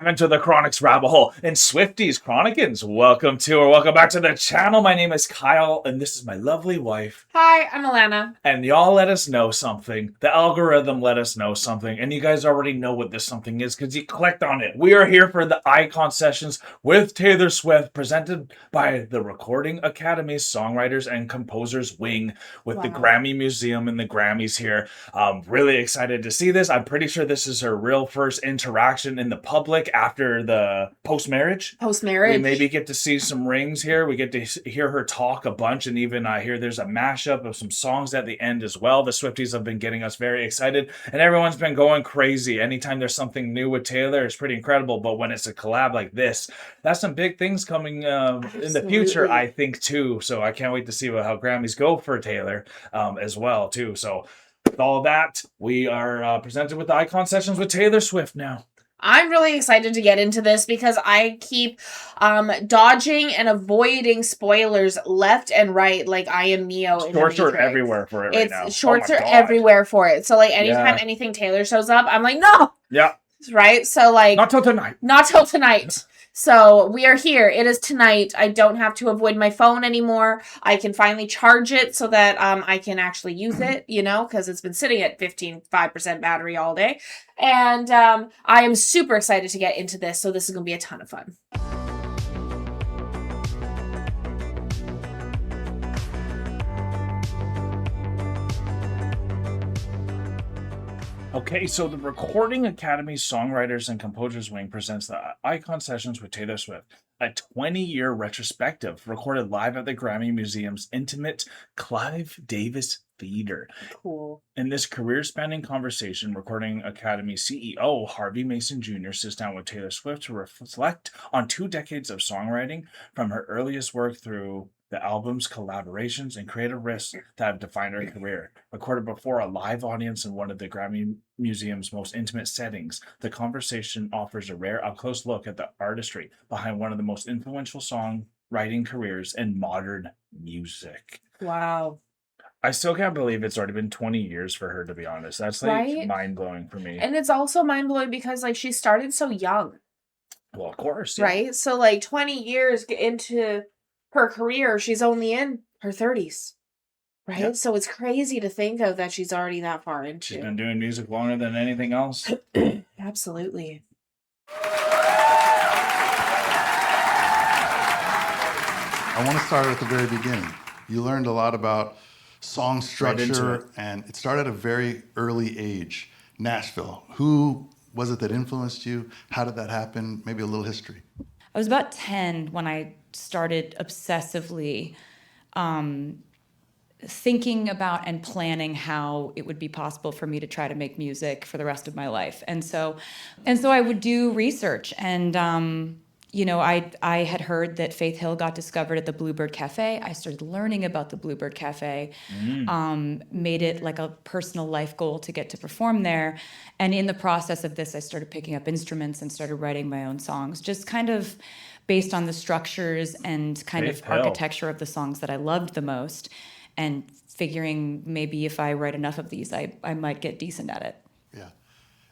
EnterTheCronic's rabbit hole. And Swifties, Chronicans, welcome back to the channel. My name is Kyle, and this is my lovely wife. Hi, I'm Alana. And y'all let us know something. The algorithm let us know something. And you guys already know what this something is because you clicked on it. We are here for the Icon Sessions with Taylor Swift, presented by the Recording Academy's Songwriters and Composers Wing with the Grammy Museum and the Grammys here. Really excited to see this. I'm pretty sure this is her real first interaction in the public after the post-marriage. We maybe get to see some rings here. We get to hear her talk a bunch, and even I hear there's a mashup of some songs at the end as well. The Swifties have been getting us very excited, and everyone's been going crazy. Anytime there's something new with Taylor, it's pretty incredible, but when it's a collab like this, that's some big things coming in the future, I think, too. So I can't wait to see how Grammys go for Taylor as well, too. So with all of that, we are presented with the Icon Sessions with Taylor Swift now. I'm really excited to get into this because I keep dodging and avoiding spoilers left and right, like I am Neo. Shorts are everywhere for it right now. Shorts are everywhere for it. So, like, anytime anything Taylor shows up, I'm like, no! Yeah. Right? So, like... Not till tonight. Not till tonight. So we are here. It is tonight. I don't have to avoid my phone anymore. I can finally charge it so that I can actually use it, you know, because it's been sitting at 5% battery all day. And I am super excited to get into this. So this is going to be a ton of fun. Okay, so the Recording Academy's Songwriters and Composers Wing presents the Icon Sessions with Taylor Swift, a 20-year retrospective recorded live at the Grammy Museum's intimate Clive Davis Theater. Cool. In this career-spanning conversation, Recording Academy CEO Harvey Mason Jr. sits down with Taylor Swift to reflect on 2 decades of songwriting, from her earliest work through the album's collaborations and creative risks that have defined her career. Recorded before a live audience in one of the Grammy Museum's most intimate settings, the conversation offers a rare up-close look at the artistry behind one of the most influential songwriting careers in modern music. Wow. I still can't believe it's already been 20 years for her, to be honest. That's like mind-blowing for me. And it's also mind-blowing because, like, she started so young. Well, of course. Yeah. Right? So, like, 20 years into her career, she's only in her 30s. Right? Yep. So it's crazy to think of that she's already that far into. She's been doing music longer than anything else. Absolutely. I want to start at the very beginning. You learned a lot about song structure, and it started at a very early age. Nashville. Who was it that influenced you? How did that happen? Maybe a little history. I was about 10 when I started obsessively thinking about and planning how it would be possible for me to try to make music for the rest of my life. And so I would do research, and you know, I had heard that Faith Hill got discovered at the Bluebird Cafe. I started learning about the Bluebird Cafe, made it like a personal life goal to get to perform there. And in the process of this, I started picking up instruments and started writing my own songs, just kind of based on the structures and kind of architecture of the songs that I loved the most, and figuring maybe if I write enough of these, I might get decent at it. Yeah.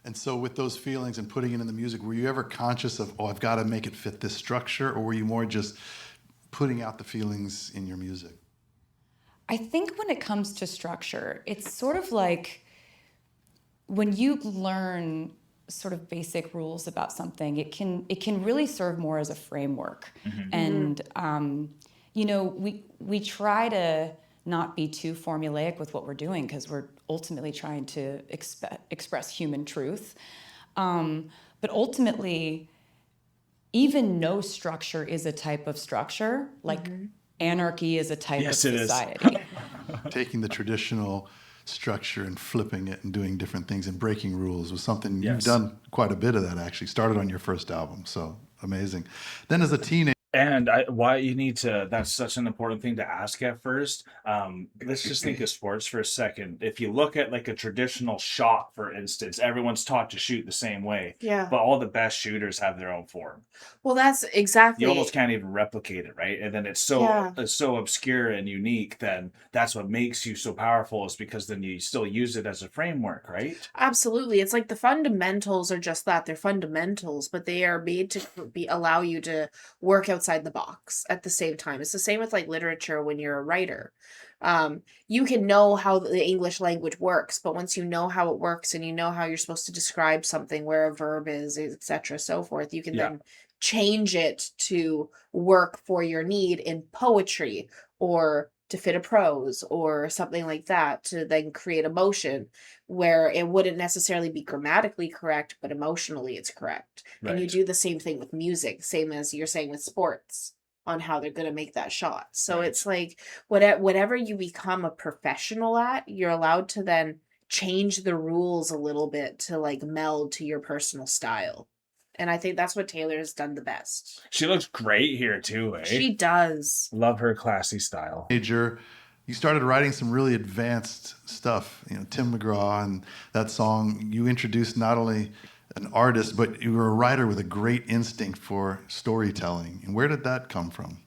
And so with those feelings and putting it in the music, were you ever conscious of, oh, I've got to make it fit this structure? Or were you more just putting out the feelings in your music? I think when it comes to structure, it's sort of like when you learn sort of basic rules about something, it can really serve more as a framework. And you know, we try to not be too formulaic with what we're doing because we're ultimately trying to express human truth. But ultimately, even no structure is a type of structure. Like anarchy is a type of society. Taking the traditional structure and flipping it and doing different things and breaking rules was something you've done quite a bit of that, actually. Started on your first album, so amazing. Then as a teenager, And why you need to, that's such an important thing to ask at first. Let's just think of sports for a second. If you look at like a traditional shot, for instance, everyone's taught to shoot the same way, Yeah. but all the best shooters have their own form. Well, that's You exactly. almost can't even replicate it, right? And then Yeah. it's so obscure and unique. Then that's what makes you so powerful, is because then you still use it as a framework, right? Absolutely. It's like the fundamentals are just that. They're fundamentals, but they are made to allow you to work outside the box at the same time. It's the same with like literature when you're a writer. You can know how the English language works, but once you know how it works and you know how you're supposed to describe something, where a verb is, etc., so forth, you can Yeah. then change it to work for your need in poetry, or to fit a prose or something like that, to then create emotion where it wouldn't necessarily be grammatically correct, but emotionally it's correct. And you Right. do the same thing with music, same as you're saying with sports, on how they're going to make that shot. So Right. it's like whatever you become a professional at, you're allowed to then change the rules a little bit to like meld to your personal style. And I think that's what Taylor has done the best. She looks great here too, eh? She does. Love her classy style. Major, you started writing some really advanced stuff. Tim McGraw and that song. You introduced not only an artist, but you were a writer with a great instinct for storytelling. And where did that come from?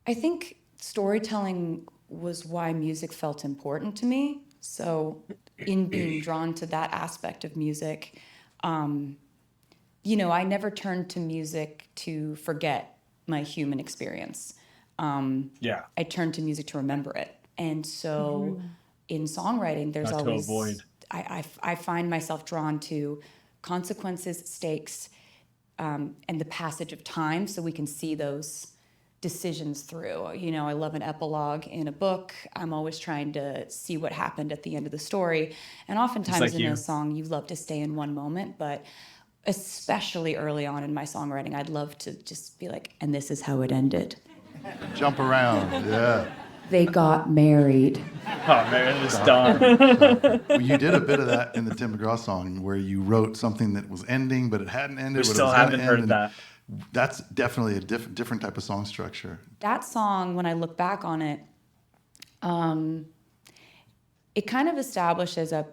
I think storytelling was why music felt important to me. So, in being drawn to that aspect of music, I never turned to music to forget my human experience. Yeah. I turned to music to remember it. And so in songwriting, there's Not to always, avoid. I find myself drawn to consequences, stakes, and the passage of time, so we can see those decisions through. I love an epilogue in a book. I'm always trying to see what happened at the end of the story. And oftentimes like in you. a song, you love to stay in one moment, but especially early on in my songwriting, I'd love to just be like, and this is how it ended. Jump around, yeah. They got married. Oh man, it's done. Well, you did a bit of that in the Tim McGraw song, where you wrote something that was ending, but it hadn't ended. We but it still was gonna haven't end, heard and that. That's definitely a different type of song structure. That song, when I look back on it, it kind of establishes a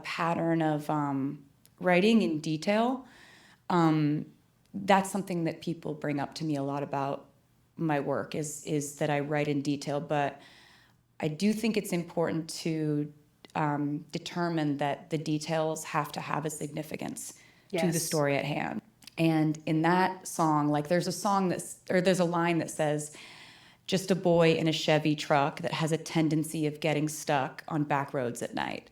pattern of writing in detail. That's something that people bring up to me a lot about my work, is that I write in detail, but I do think it's important to determine that the details have to have a significance to the Yes. story at hand. And in that song, like there's a line that says, just a boy in a Chevy truck that has a tendency of getting stuck on back roads at night.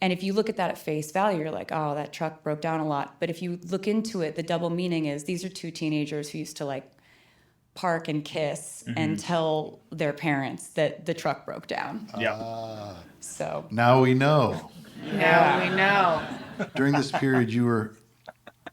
And if you look at that at face value, you're like, oh, that truck broke down a lot. But if you look into it, the double meaning is these are two teenagers who used to like park and kiss and tell their parents that the truck broke down. Yeah. So Now we know. Now we know. During this period, you were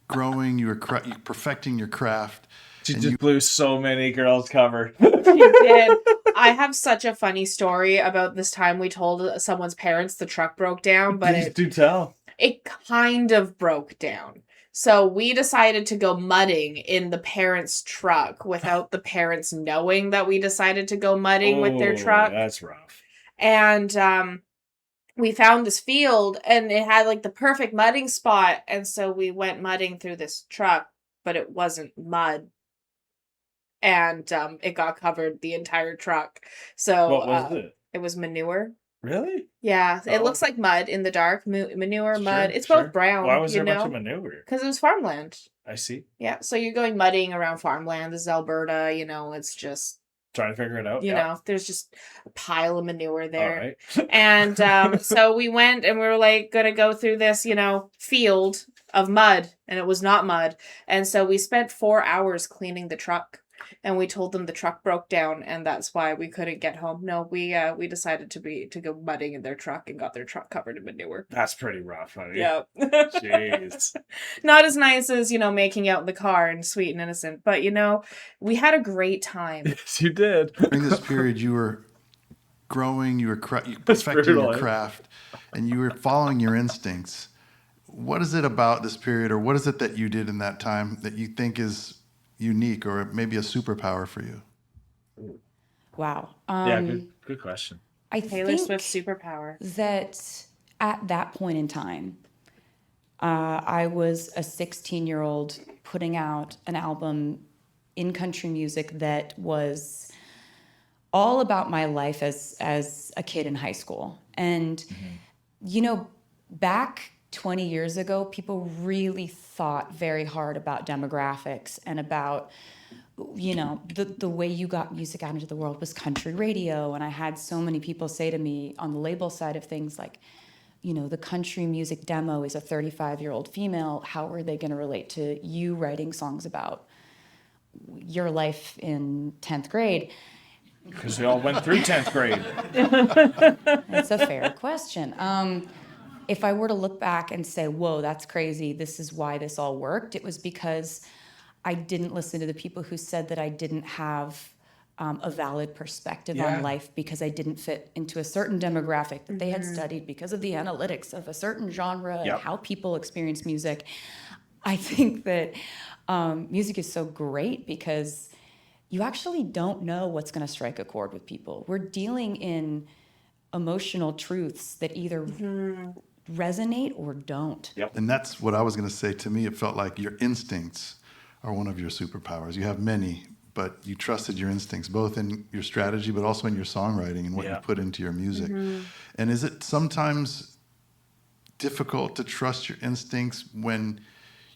growing, you were perfecting your craft. She and just blew so many girls' cover. She did. I have such a funny story about this time we told someone's parents the truck broke down, but Please do tell. it kind of broke down. So we decided to go mudding in the parents' truck without the parents knowing that we decided to go mudding with their Oh, truck. That's rough. And we found this field and it had like the perfect mudding spot. And so we went mudding through this truck, but it wasn't mud. And it got covered, the entire truck. So What was it? it was manure. Really? Yeah, it Oh. looks like mud in the dark. Manure, mud. Sure, It's sure. both brown. Why was you there a bunch know? of manure? Because it was farmland. I see. Yeah, so you're going mudding around farmland. This is Alberta, it's just, Trying to figure it out. there's just a pile of manure All there. right. And so we went and we were like going to go through this, field of mud, and it was not mud. And so we spent 4 hours cleaning the truck, and we told them the truck broke down and that's why we couldn't get home. No, we decided to go mudding in their truck and got their truck covered in manure. That's pretty rough, honey. Yeah. Jeez. Not as nice as, making out in the car and sweet and innocent, but we had a great time. Yes, you did. during this period, you were growing, you were perfecting brutal, your eh? craft, and you were following your instincts. What is it about this period, or what is it that you did in that time that you think is, unique or maybe a superpower for you? Wow. Yeah, good question. I Taylor think Swift superpower. that at that point in time, I was a 16-year-old putting out an album in country music that was all about my life as a kid in high school. And, you know, back 20 years ago, people really thought very hard about demographics and about, you know, the way you got music out into the world was country radio. And I had so many people say to me on the label side of things like, you know, the country music demo is a 35-year-old female. How are they going to relate to you writing songs about your life in 10th grade? Because we all went through 10th grade. It's a fair question. If I were to look back and say, whoa, that's crazy, this is why this all worked, it was because I didn't listen to the people who said that I didn't have a valid perspective on life because I didn't fit into a certain demographic that they had studied because of the analytics of a certain genre and how people experience music. I think that music is so great because you actually don't know what's going to strike a chord with people. We're dealing in emotional truths that either resonate or don't. Yep. And that's what I was going to say. To me, it felt like your instincts are one of your superpowers. You have many, but you trusted your instincts, both in your strategy, but also in your songwriting and what you put into your music. And is it sometimes difficult to trust your instincts when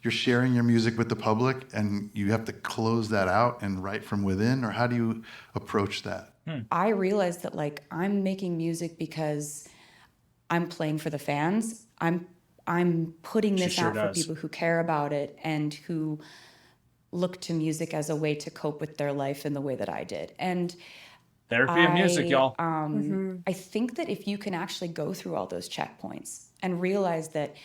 you're sharing your music with the public and you have to close that out and write from within? Or how do you approach that? I realized that, like, I'm making music because I'm playing for the fans. I'm putting this out for people who care about it and who look to music as a way to cope with their life in the way that I did. And Therapy and music, y'all. I think that if you can actually go through all those checkpoints and realize that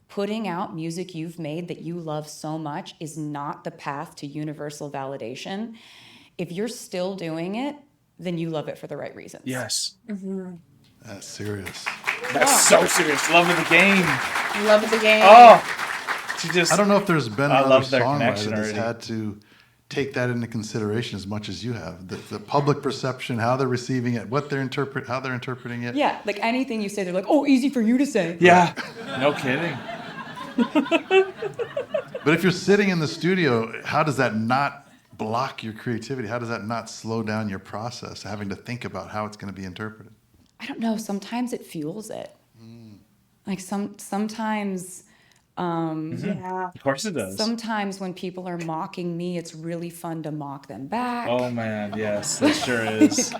putting out music you've made that you love so much is not the path to universal validation, if you're still doing it, then you love it for the right reasons. Yes. That's serious. That's so serious. Love of the game. Love of the game. Oh, she just. I don't know if there's been another love their songwriter connection that's already. had to take that into consideration as much as you have. The public perception, how they're receiving it, how they're interpreting it. Yeah, like anything you say, they're like, oh, easy for you to say. Yeah. No kidding. But if you're sitting in the studio, how does that not block your creativity? How does that not slow down your process, having to think about how it's going to be interpreted? I don't know. Sometimes it fuels it. Like sometimes. Yeah. Of course it does. Sometimes when people are mocking me, it's really fun to mock them back. Oh man, yes, that sure is.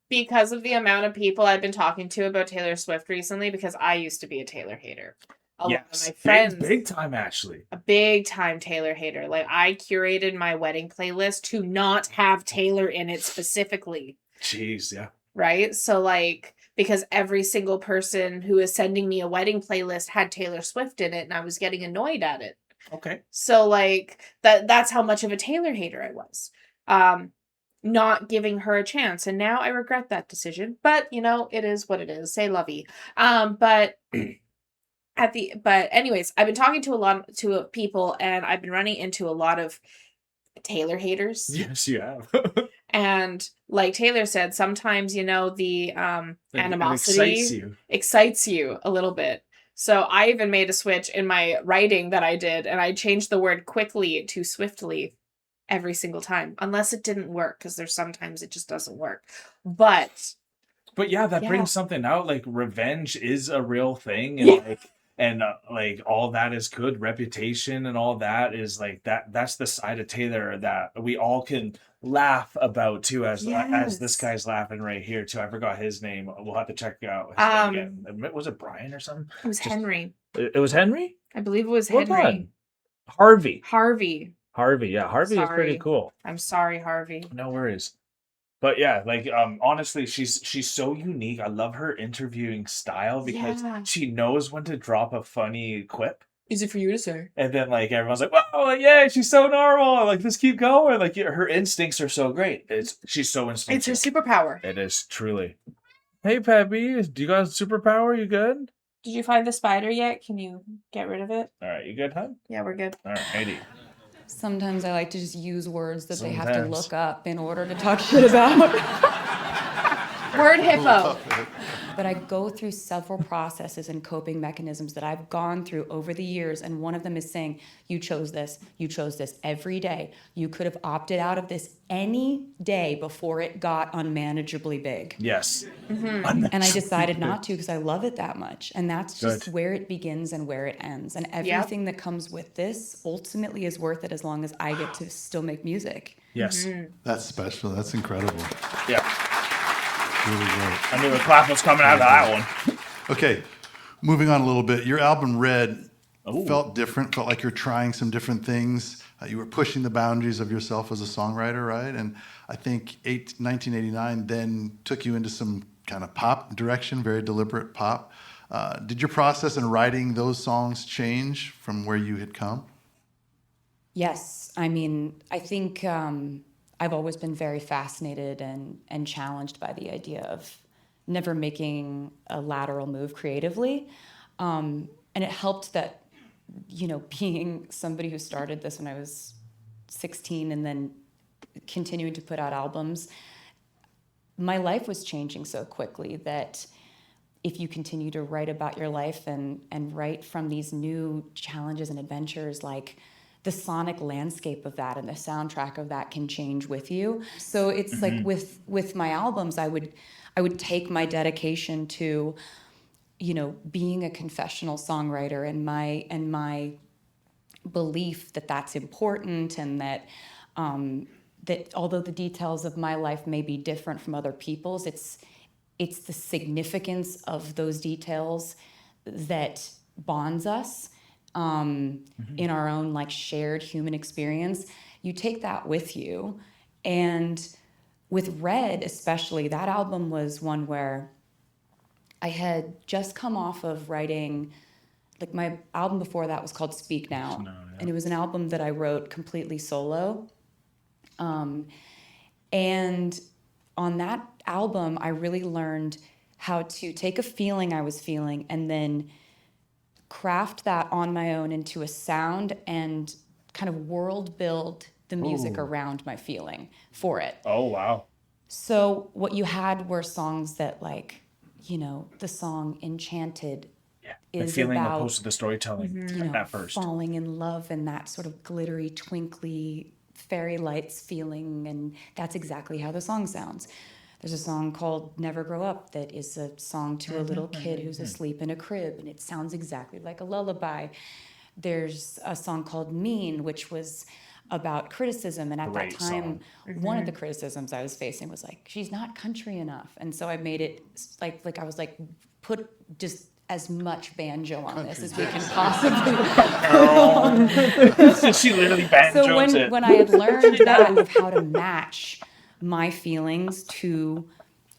Because of the amount of people I've been talking to about Taylor Swift recently, because I used to be a Taylor hater. A lot of my friends, big time actually. a big time Taylor hater. Like, I curated my wedding playlist to not have Taylor in it specifically. Jeez, yeah. Right? So, like, because every single person who is sending me a wedding playlist had Taylor Swift in it, and I was getting annoyed at it. Okay. So, like, that's how much of a Taylor hater I was. Not giving her a chance. And now I regret that decision. But, you know, it is what it is. Say lovey. But anyways, I've been talking to people, and I've been running into a lot of Taylor haters. Yes, you have. And like Taylor said, sometimes, you know, the animosity It excites you a little bit. So I even made a switch in my writing that I did, and I changed the word quickly to swiftly every single time, unless it didn't work, because there's sometimes it just doesn't work. But yeah, that Yeah. brings something out. Like, revenge is a real thing, and like all that is good. Reputation and all that is like that's the side of Taylor that we all can laugh about too, as this guy's laughing right here too. I forgot his name. We'll have to check out his name again. Was it Brian or something? it was Henry. It was Henry? I believe it was Well Henry. done. Harvey, yeah. Harvey is pretty Sorry. cool. I'm sorry, Harvey. No worries. But yeah, like honestly, she's so unique. I love her interviewing style because Yeah. she knows when to drop a funny quip. Easy for you to say. And then like everyone's like, "Whoa, like, yeah, she's so normal. Like, just keep going." Like, her instincts are so great. She's so It's instinctive. her superpower. It is truly. Hey, Peppy, do you got a superpower? You good? Did you find the spider yet? Can you get rid of it? All right, you good, hon? Yeah, we're good. All right, 80. Sometimes I like to just use words that they have to Sometimes. look up in order to talk shit about. Word hippo. But I go through several processes and coping mechanisms that I've gone through over the years. And one of them is saying, you chose this every day. You could have opted out of this any day before it got unmanageably big. Yes. And I decided not to because I love it that much. And that's just Good. where it begins and where it ends. And everything that comes with this ultimately is worth it as long as I get to still make music. Yes. That's special. That's incredible. Yeah. Really great. I knew the clap was coming out of that one. Okay, moving on a little bit. Your album Red Ooh. felt different. Felt like you're trying some different things. You were pushing the boundaries of yourself as a songwriter, right? And I think 1989 then took you into some kind of pop direction, very deliberate pop. Did your process in writing those songs change from where you had come? Yes. I mean, I think I've always been very fascinated and challenged by the idea of never making a lateral move creatively. And it helped that, being somebody who started this when I was 16 and then continuing to put out albums, my life was changing so quickly that if you continue to write about your life and write from these new challenges and adventures, like the sonic landscape of that and the soundtrack of that can change with you. So it's like with my albums, I would take my dedication to, being a confessional songwriter and my belief that that's important and that that although the details of my life may be different from other people's, it's the significance of those details that bonds us in our own like shared human experience. You take that with you. And with Red especially, that album was one where I had just come off of writing, like my album before that was called Speak Now. And it was an album that I wrote completely solo. And on that album, I really learned how to take a feeling I was feeling and then craft that on my own into a sound and kind of world build the music around my feeling for it. Oh, wow. So what you had were songs that the song Enchanted The is feeling about, opposed to the storytelling at first. falling in love and that sort of glittery, twinkly, fairy lights feeling, and that's exactly how the song sounds. There's a song called Never Grow Up that is a song to a little kid who's asleep in a crib, and it sounds exactly like a lullaby. There's a song called Mean, which was about criticism, and at Great that time, song. one of the criticisms I was facing was like, she's not country enough. And so I made it like I was like, put just as much banjo on this as we can possibly. She literally banjos So it. when I had learned that of how to match my feelings to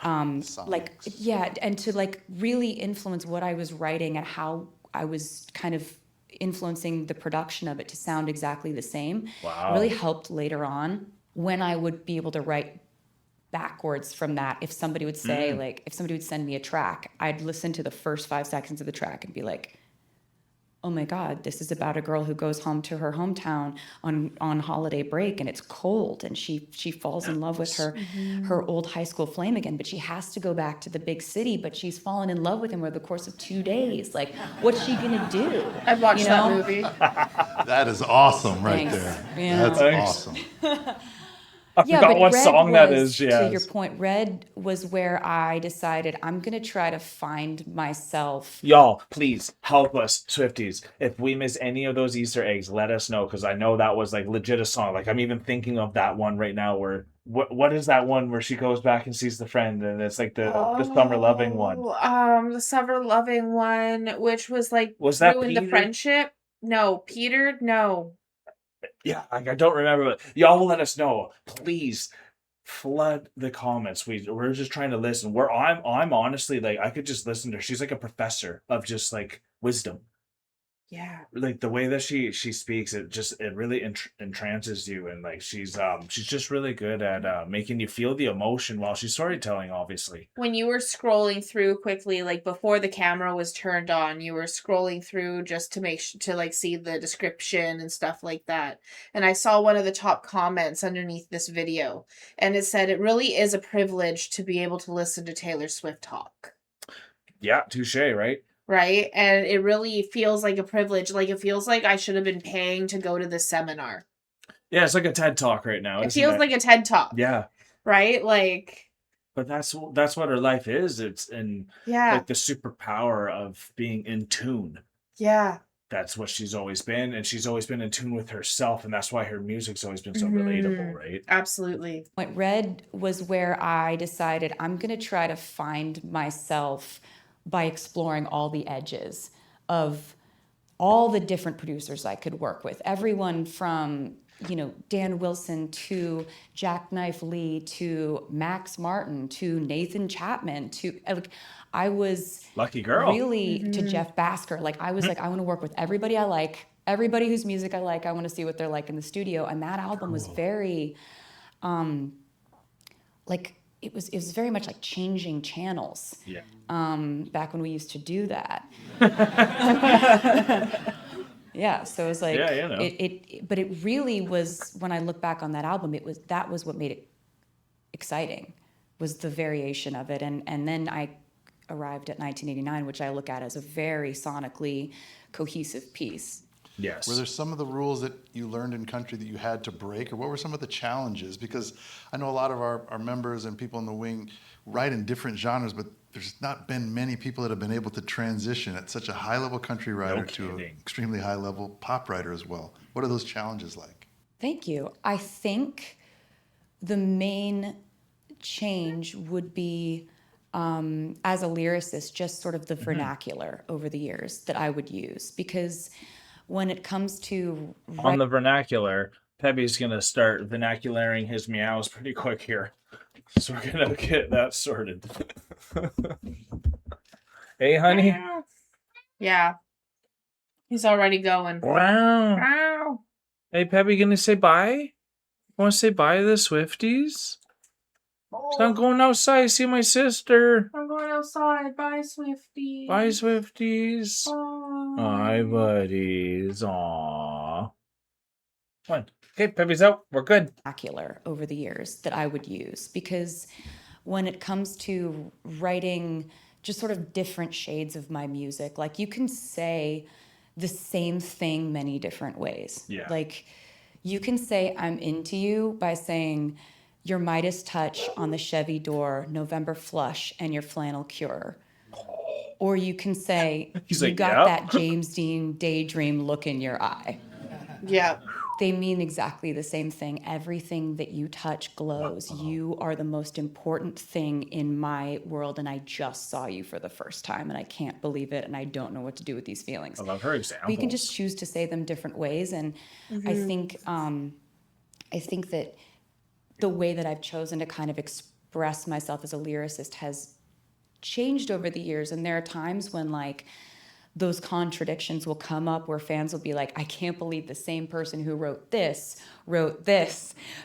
and to like really influence what I was writing and how I was kind of influencing the production of it to sound exactly the same. Wow. It really helped later on when I would be able to write backwards from that. If somebody would say if somebody would send me a track, I'd listen to the first 5 seconds of the track and be like, oh my God, this is about a girl who goes home to her hometown on holiday break and it's cold and she falls in love with her old high school flame again, but she has to go back to the big city, but she's fallen in love with him over the course of 2 days. Like, what's she gonna do? I've watched that movie. That is awesome right Thanks. there. Yeah. That's Thanks. awesome. I forgot what Red song that was, is. To Yes. your point, Red was where I decided I'm gonna try to find myself. Y'all, please help us, Swifties. If we miss any of those Easter eggs, let us know, because I know that was like legit a song. Like I'm even thinking of that one right now. Where what is that one where she goes back and sees the friend, and it's like the summer loving one. The summer loving one, which was like Was that ruined Peter? the friendship. No, Peter. No. Yeah, like I don't remember, but y'all will let us know. Please flood the comments. We're just trying to listen. I'm honestly like I could just listen to her. She's like a professor of just like wisdom. like the way that she speaks, it really entrances you, and like she's just really good at making you feel the emotion while she's storytelling, obviously. When you were scrolling through quickly, like before the camera was turned on, you were scrolling through just to to like see the description and stuff like that. And I saw one of the top comments underneath this video, and it said, "It really is a privilege to be able to listen to Taylor Swift talk." Yeah, touche, right? Right? And it really feels like a privilege. Like it feels like I should have been paying to go to this seminar. Yeah, it's like a TED Talk right now, It isn't feels it? like a TED Talk. Yeah. Right? Like, But that's what her life is. It's in yeah. like the superpower of being in tune. Yeah. That's what she's always been, and she's always been in tune with herself, and that's why her music's always been so relatable, right? Absolutely. Point Red was where I decided I'm going to try to find myself by exploring all the edges of all the different producers I could work with. Everyone from, Dan Wilson to Jackknife Lee to Max Martin to Nathan Chapman to I was Lucky girl. really to Jeff Basker. Like I was like, I want to work with everybody I like, everybody whose music I like. I want to see what they're like in the studio. And that album was very it was very much like changing channels. Yeah. Back when we used to do that. Yeah, so it was like but it really was, when I look back on that album, that was what made it exciting, was the variation of it. And then I arrived at 1989, which I look at as a very sonically cohesive piece. Yes. Were there some of the rules that you learned in country that you had to break, or what were some of the challenges? Because I know a lot of our members and people in the wing write in different genres, but there's not been many people that have been able to transition at such a high-level country writer to an extremely high-level pop writer as well. What are those challenges like? Thank you. I think the main change would be, as a lyricist, just sort of the vernacular over the years that I would use. Because when it comes to... On the vernacular, Pebby's going to start vernacularing his meows pretty quick here. So we're going to get that sorted. Hey, honey. Yeah. He's already going. Wow. Wow. Hey, Pebby, gonna say bye? Want to say bye to the Swifties? So I'm going outside, see my sister. I'm going outside. Bye, Swifties. Bye, Swifties. Bye. Bye, buddies. Aww. Come on. Okay, Pebby's out. We're good. Vernacular over the years that I would use, because when it comes to writing just sort of different shades of my music, like you can say the same thing many different ways. Yeah. Like you can say I'm into you by saying your Midas touch on the Chevy door, November flush, and your flannel cure. Or you can say you got that James Dean daydream look in your eye. Yeah. They mean exactly the same thing. Everything that you touch glows. You are the most important thing in my world, and I just saw you for the first time, and I can't believe it, and I don't know what to do with these feelings. I love her example. We can just choose to say them different ways, and I think that the way that I've chosen to kind of express myself as a lyricist has changed over the years, and there are times when like those contradictions will come up where fans will be like, I can't believe the same person who wrote this,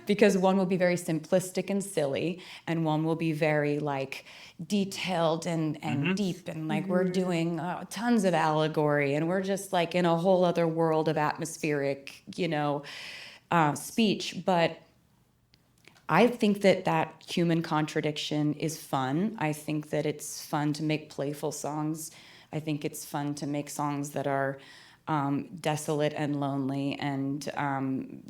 because one will be very simplistic and silly, and one will be very like detailed and deep, and like we're doing tons of allegory, and we're just like in a whole other world of atmospheric, speech. But I think that human contradiction is fun. I think that it's fun to make playful songs. I think it's fun to make songs that are desolate and lonely and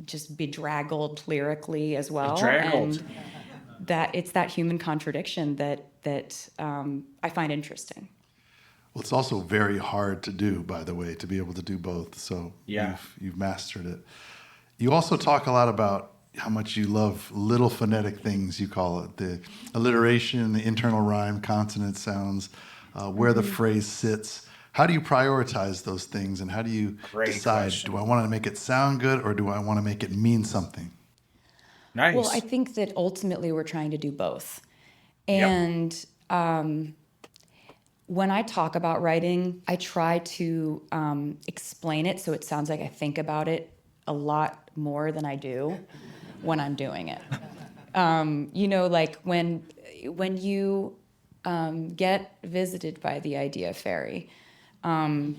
just bedraggled lyrically as well. Bedraggled. And that it's that human contradiction that I find interesting. Well, it's also very hard to do, by the way, to be able to do both. So yeah, you've mastered it. You also talk a lot about how much you love little phonetic things, you call it, the alliteration, the internal rhyme, consonant sounds, where the phrase sits. How do you prioritize those things, and how do you decide, do I want to make it sound good or do I want to make it mean something? Nice. Well, I think that ultimately we're trying to do both. And when I talk about writing, I try to explain it so it sounds like I think about it a lot more than I do when I'm doing it. Like when you get visited by the idea fairy, The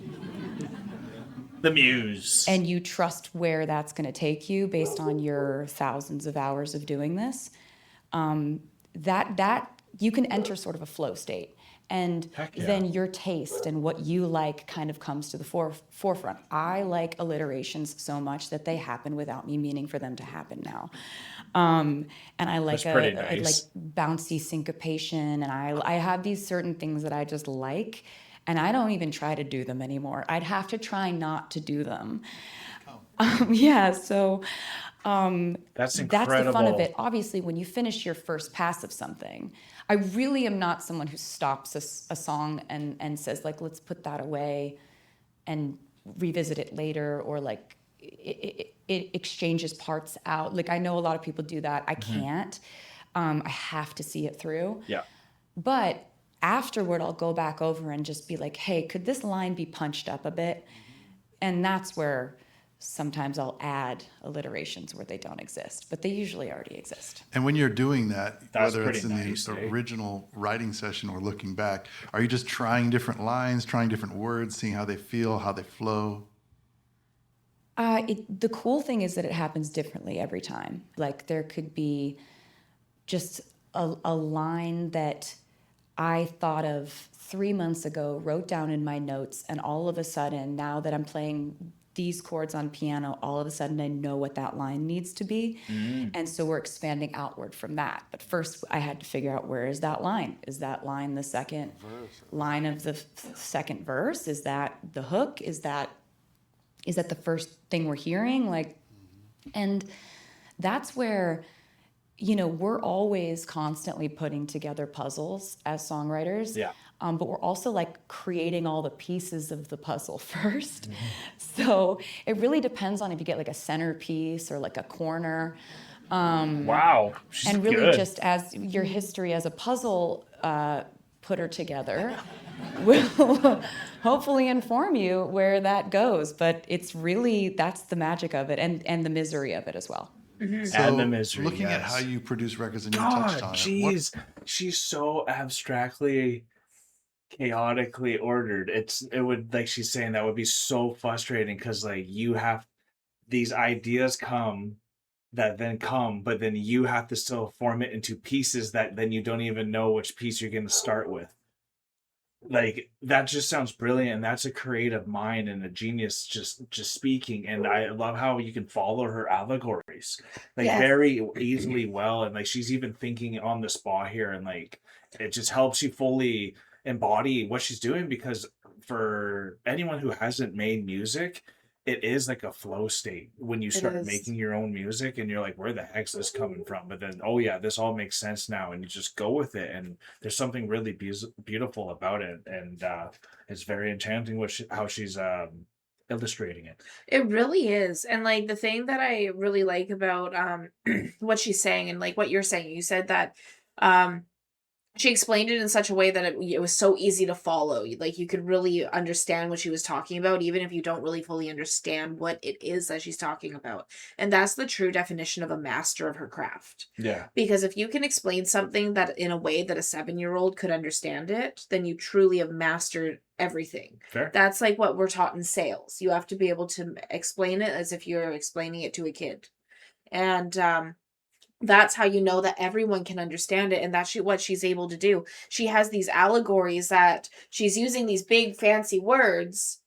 muse. and you trust where that's going to take you based on your thousands of hours of doing this, that you can enter sort of a flow state. And Heck yeah. then your taste and what you like kind of comes to the forefront. I like alliterations so much that they happen without me meaning for them to happen now. And I like That's pretty I like nice. bouncy syncopation, and I have these certain things that I just like, and I don't even try to do them anymore. I'd have to try not to do them. Yeah, so That's that's the incredible. fun of it. Obviously, when you finish your first pass of something, I really am not someone who stops a song and says, like, let's put that away and revisit it later, or like it exchanges parts out. Like, I know a lot of people do that. I can't. I have to see it through. Yeah. But afterward, I'll go back over and just be like, hey, could this line be punched up a bit? And that's where sometimes I'll add alliterations where they don't exist, but they usually already exist. And when you're doing that, That's whether it's in pretty nice, the eh? original writing session or looking back, are you just trying different lines, trying different words, seeing how they feel, how they flow? The cool thing is that it happens differently every time. Like, there could be just a line that I thought of 3 months ago, wrote down in my notes, and all of a sudden, now that I'm playing these chords on piano, all of a sudden I know what that line needs to be. And so we're expanding outward from that. But first I had to figure out, where is that line? Is that line the second line of the second verse? Is that the hook? Is that the first thing we're hearing? Like, and that's where, we're always constantly putting together puzzles as songwriters. Yeah. But we're also like creating all the pieces of the puzzle first. So it really depends on if you get like a centerpiece or like a corner. Wow. She's And really good. just as your history as a puzzle putter together will hopefully inform you where that goes. But it's really, that's the magic of it, and the misery of it as well. So And the misery, looking at yes. how you produce records, and you God, touched on it. jeez. She's so abstractly, chaotically ordered. It would, like she's saying, that would be so frustrating, because like you have these ideas but then you have to still form it into pieces that then you don't even know which piece you're going to start with. Like, that just sounds brilliant, and that's a creative mind and a genius just speaking. And I love how you can follow her allegories like Yes. very easily well, and like she's even thinking on the spot here, and like it just helps you fully embody what she's doing, because for anyone who hasn't made music, it is like a flow state when you start is. making your own music, and you're like, where the heck's this coming from? But then, oh yeah, this all makes sense now, and you just go with it. And there's something really beautiful about it, and it's very enchanting how she's illustrating it. It really is. And like the thing that I really like about what she's saying, and like what you're saying, you said that she explained it in such a way that it was so easy to follow. Like, you could really understand what she was talking about, even if you don't really fully understand what it is that she's talking about. And that's the true definition of a master of her craft. Yeah. Because if you can explain something that in a way that a 7-year-old could understand it, then you truly have mastered everything. Fair. That's like what we're taught in sales. You have to be able to explain it as if you're explaining it to a kid. And that's how you know that everyone can understand it. And that's what she's able to do. She has these allegories that she's using these big fancy words,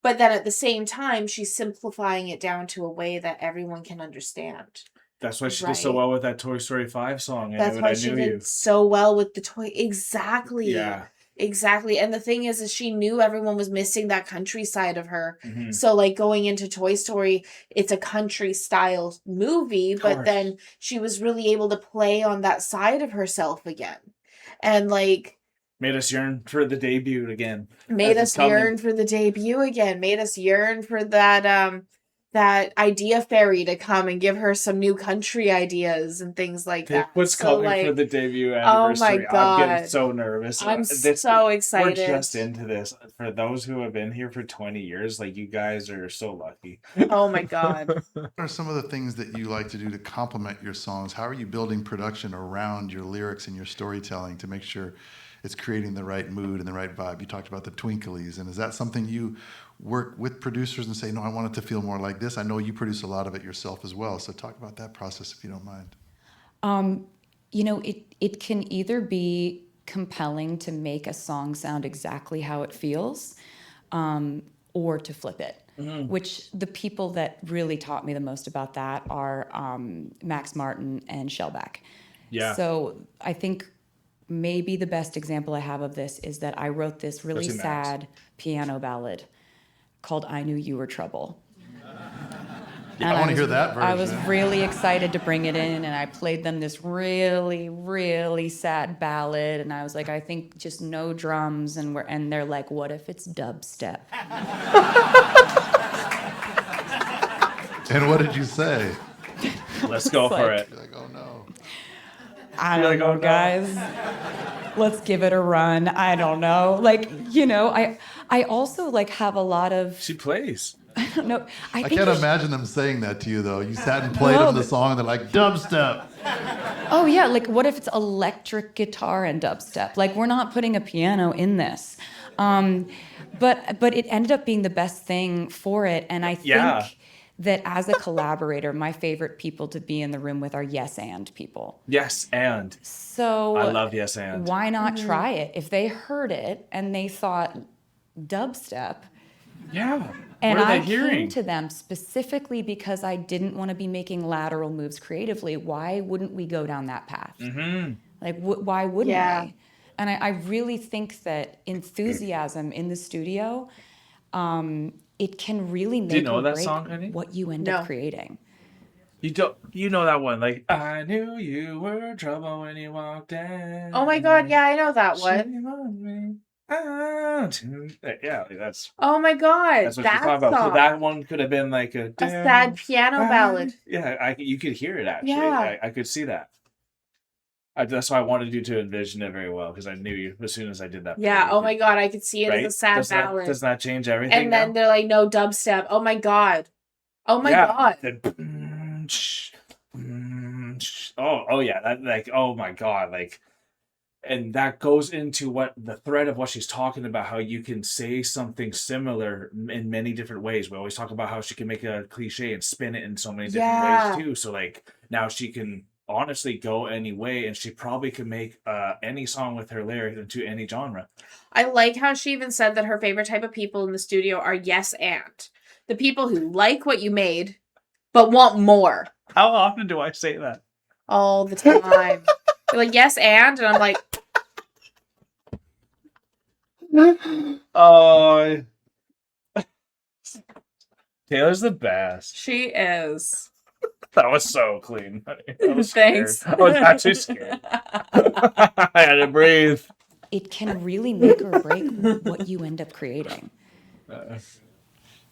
but then at the same time, she's simplifying it down to a way that everyone can understand. That's why she did so Right. well with that Toy Story 5 song. That's why she knew did you. so well with the toy. Exactly. Yeah. Exactly. And the thing is she knew everyone was missing that countryside of her. Mhm. So like going into Toy Story, it's a country style movie, but course. then she was really able to play on that side of herself again. And like Made us yearn for the debut again. made As it's us coming. yearn for the debut again, made us yearn for that that idea fairy to come and give her some new country ideas and things like Pick that. what's So, coming for the debut oh my anniversary. I'm getting God. so nervous. I'm so excited. We're just into this. For those who have been here for 20 years, like, you guys are so lucky. Oh my God. What are some of the things that you like to do to complement your songs? How are you building production around your lyrics and your storytelling to make sure it's creating the right mood and the right vibe? You talked about the twinklies, and is that something you work with producers and say, no, I want it to feel more like this? I know you produce a lot of it yourself as well, so talk about that process if you don't mind. It can either be compelling to make a song sound exactly how it feels, or to flip it. Which the people that really taught me the most about that are Martin and Shellback. Yeah. So I think maybe the best example I have of this is that I wrote this really Max. sad piano ballad called I Knew You Were Trouble. I want to hear that version. I was really excited to bring it in, and I played them this really, really sad ballad, and I was like, I think just no drums, and they're like, what if it's dubstep? And what did you say? Let's go for it. You're like, oh no. I don't know, guys. Let's give it a run. I don't know. I also have a lot of, She plays. I don't know. I think can't you should- imagine them saying that to you, though. You sat and played No, them the song, and they're like, dubstep. Oh yeah, what if it's electric guitar and dubstep? We're not putting a piano in this. But it ended up being the best thing for it, and I think Yeah. that as a collaborator, my favorite people to be in the room with are yes and people. Yes, and. So I love yes and. why not try it? If they heard it and they thought dubstep, Yeah. and what are I they hearing? came to them specifically because I didn't want to be making lateral moves creatively, why wouldn't we go down that path? Mm-hmm. Why wouldn't Yeah. we? And I really think that enthusiasm in the studio, it can really you make know or that break song, honey? what you end No. up creating. You know that one, I knew you were trouble when you walked in. Oh my God. Yeah, I know that one. Shame on me. Yeah, that's Oh my God. what she's That talking about. So song. that one could have been like a sad piano ballad. Yeah, you could hear it actually. Yeah. I could see that. That's why I wanted you to envision it very well, because I knew you as soon as I did that. Yeah. Oh my God. I could see it Right? as a sad ballad. Doesn't that change everything? And then now? they're like, no dubstep. Oh my God. Oh my God. Then, oh yeah, that oh my God, and that goes into what the thread of what she's talking about, how you can say something similar in many different ways. We always talk about how she can make a cliche and spin it in so many different Yeah. ways too. So now she can honestly go any way, and she probably could make any song with her lyrics into any genre. I like how she even said that her favorite type of people in the studio are yes and. The people who like what you made, but want more. How often do I say that? All the time. They're like, yes and I'm like, oh, Taylor's the best. she is. That was so clean, honey. I was Thanks. scared. I was actually scared. I had to breathe. It can really make or break what you end up creating.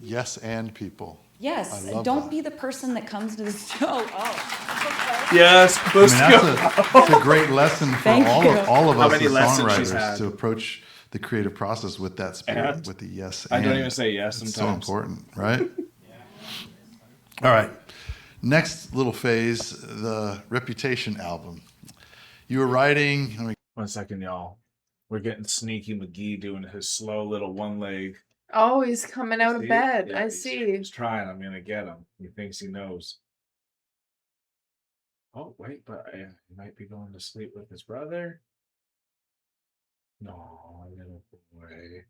Yes, and people. Yes, I love don't that. be the person that comes to the show. Oh, Yes, let's I mean, go. that's a great lesson for Thank you. all of How us many as lessons she's songwriters had. to approach the creative process with that spirit, And? with the yes. I don't and. even say yes It's so sometimes. important, right? All right. Next little phase, the Reputation album. You were writing. 1 second, y'all. We're getting Sneaky McGee doing his slow little one leg. Oh, he's coming out of See? bed. Yeah, I he's- see. He's trying. I'm gonna get him. He thinks he knows. Oh wait, but he might be going to sleep with his brother. No, little boy.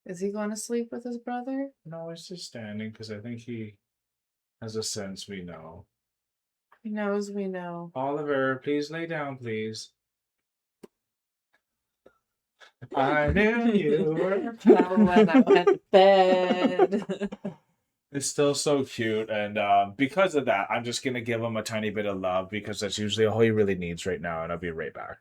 Is he going to sleep with his brother? No, he's just standing because I think he has a sense we know. He knows we know. Oliver, please lay down, please. I knew you were. When I went to bed. It's still so cute, and because of that, I'm just gonna give him a tiny bit of love because that's usually all he really needs right now, and I'll be right back.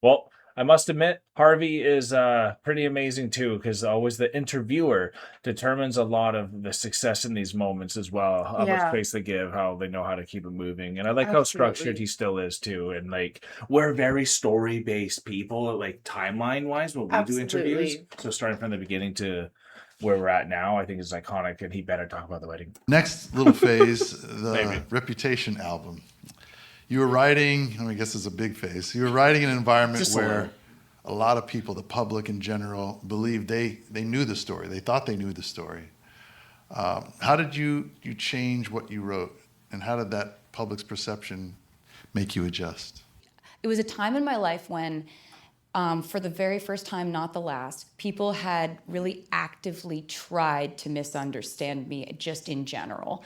Well, I must admit, Harvey is pretty amazing too, because always the interviewer determines a lot of the success in these moments as well. How much Yeah. space they give, how they know how to keep it moving, and I like how structured Absolutely. he still is too. And like we're very story based people, like timeline wise, when we do interviews. Absolutely. So starting from the beginning to where we're at now, I think is iconic, and he better talk about the wedding. Next little phase, Maybe. the Reputation album. You were writing, I guess it's a big phase. You were writing in an environment Just a where little. a lot of people, the public in general, believed they knew the story. They thought they knew the story. How did you change what you wrote? And how did that public's perception make you adjust? It was a time in my life when, for the very first time, not the last, people had really actively tried to misunderstand me just in general,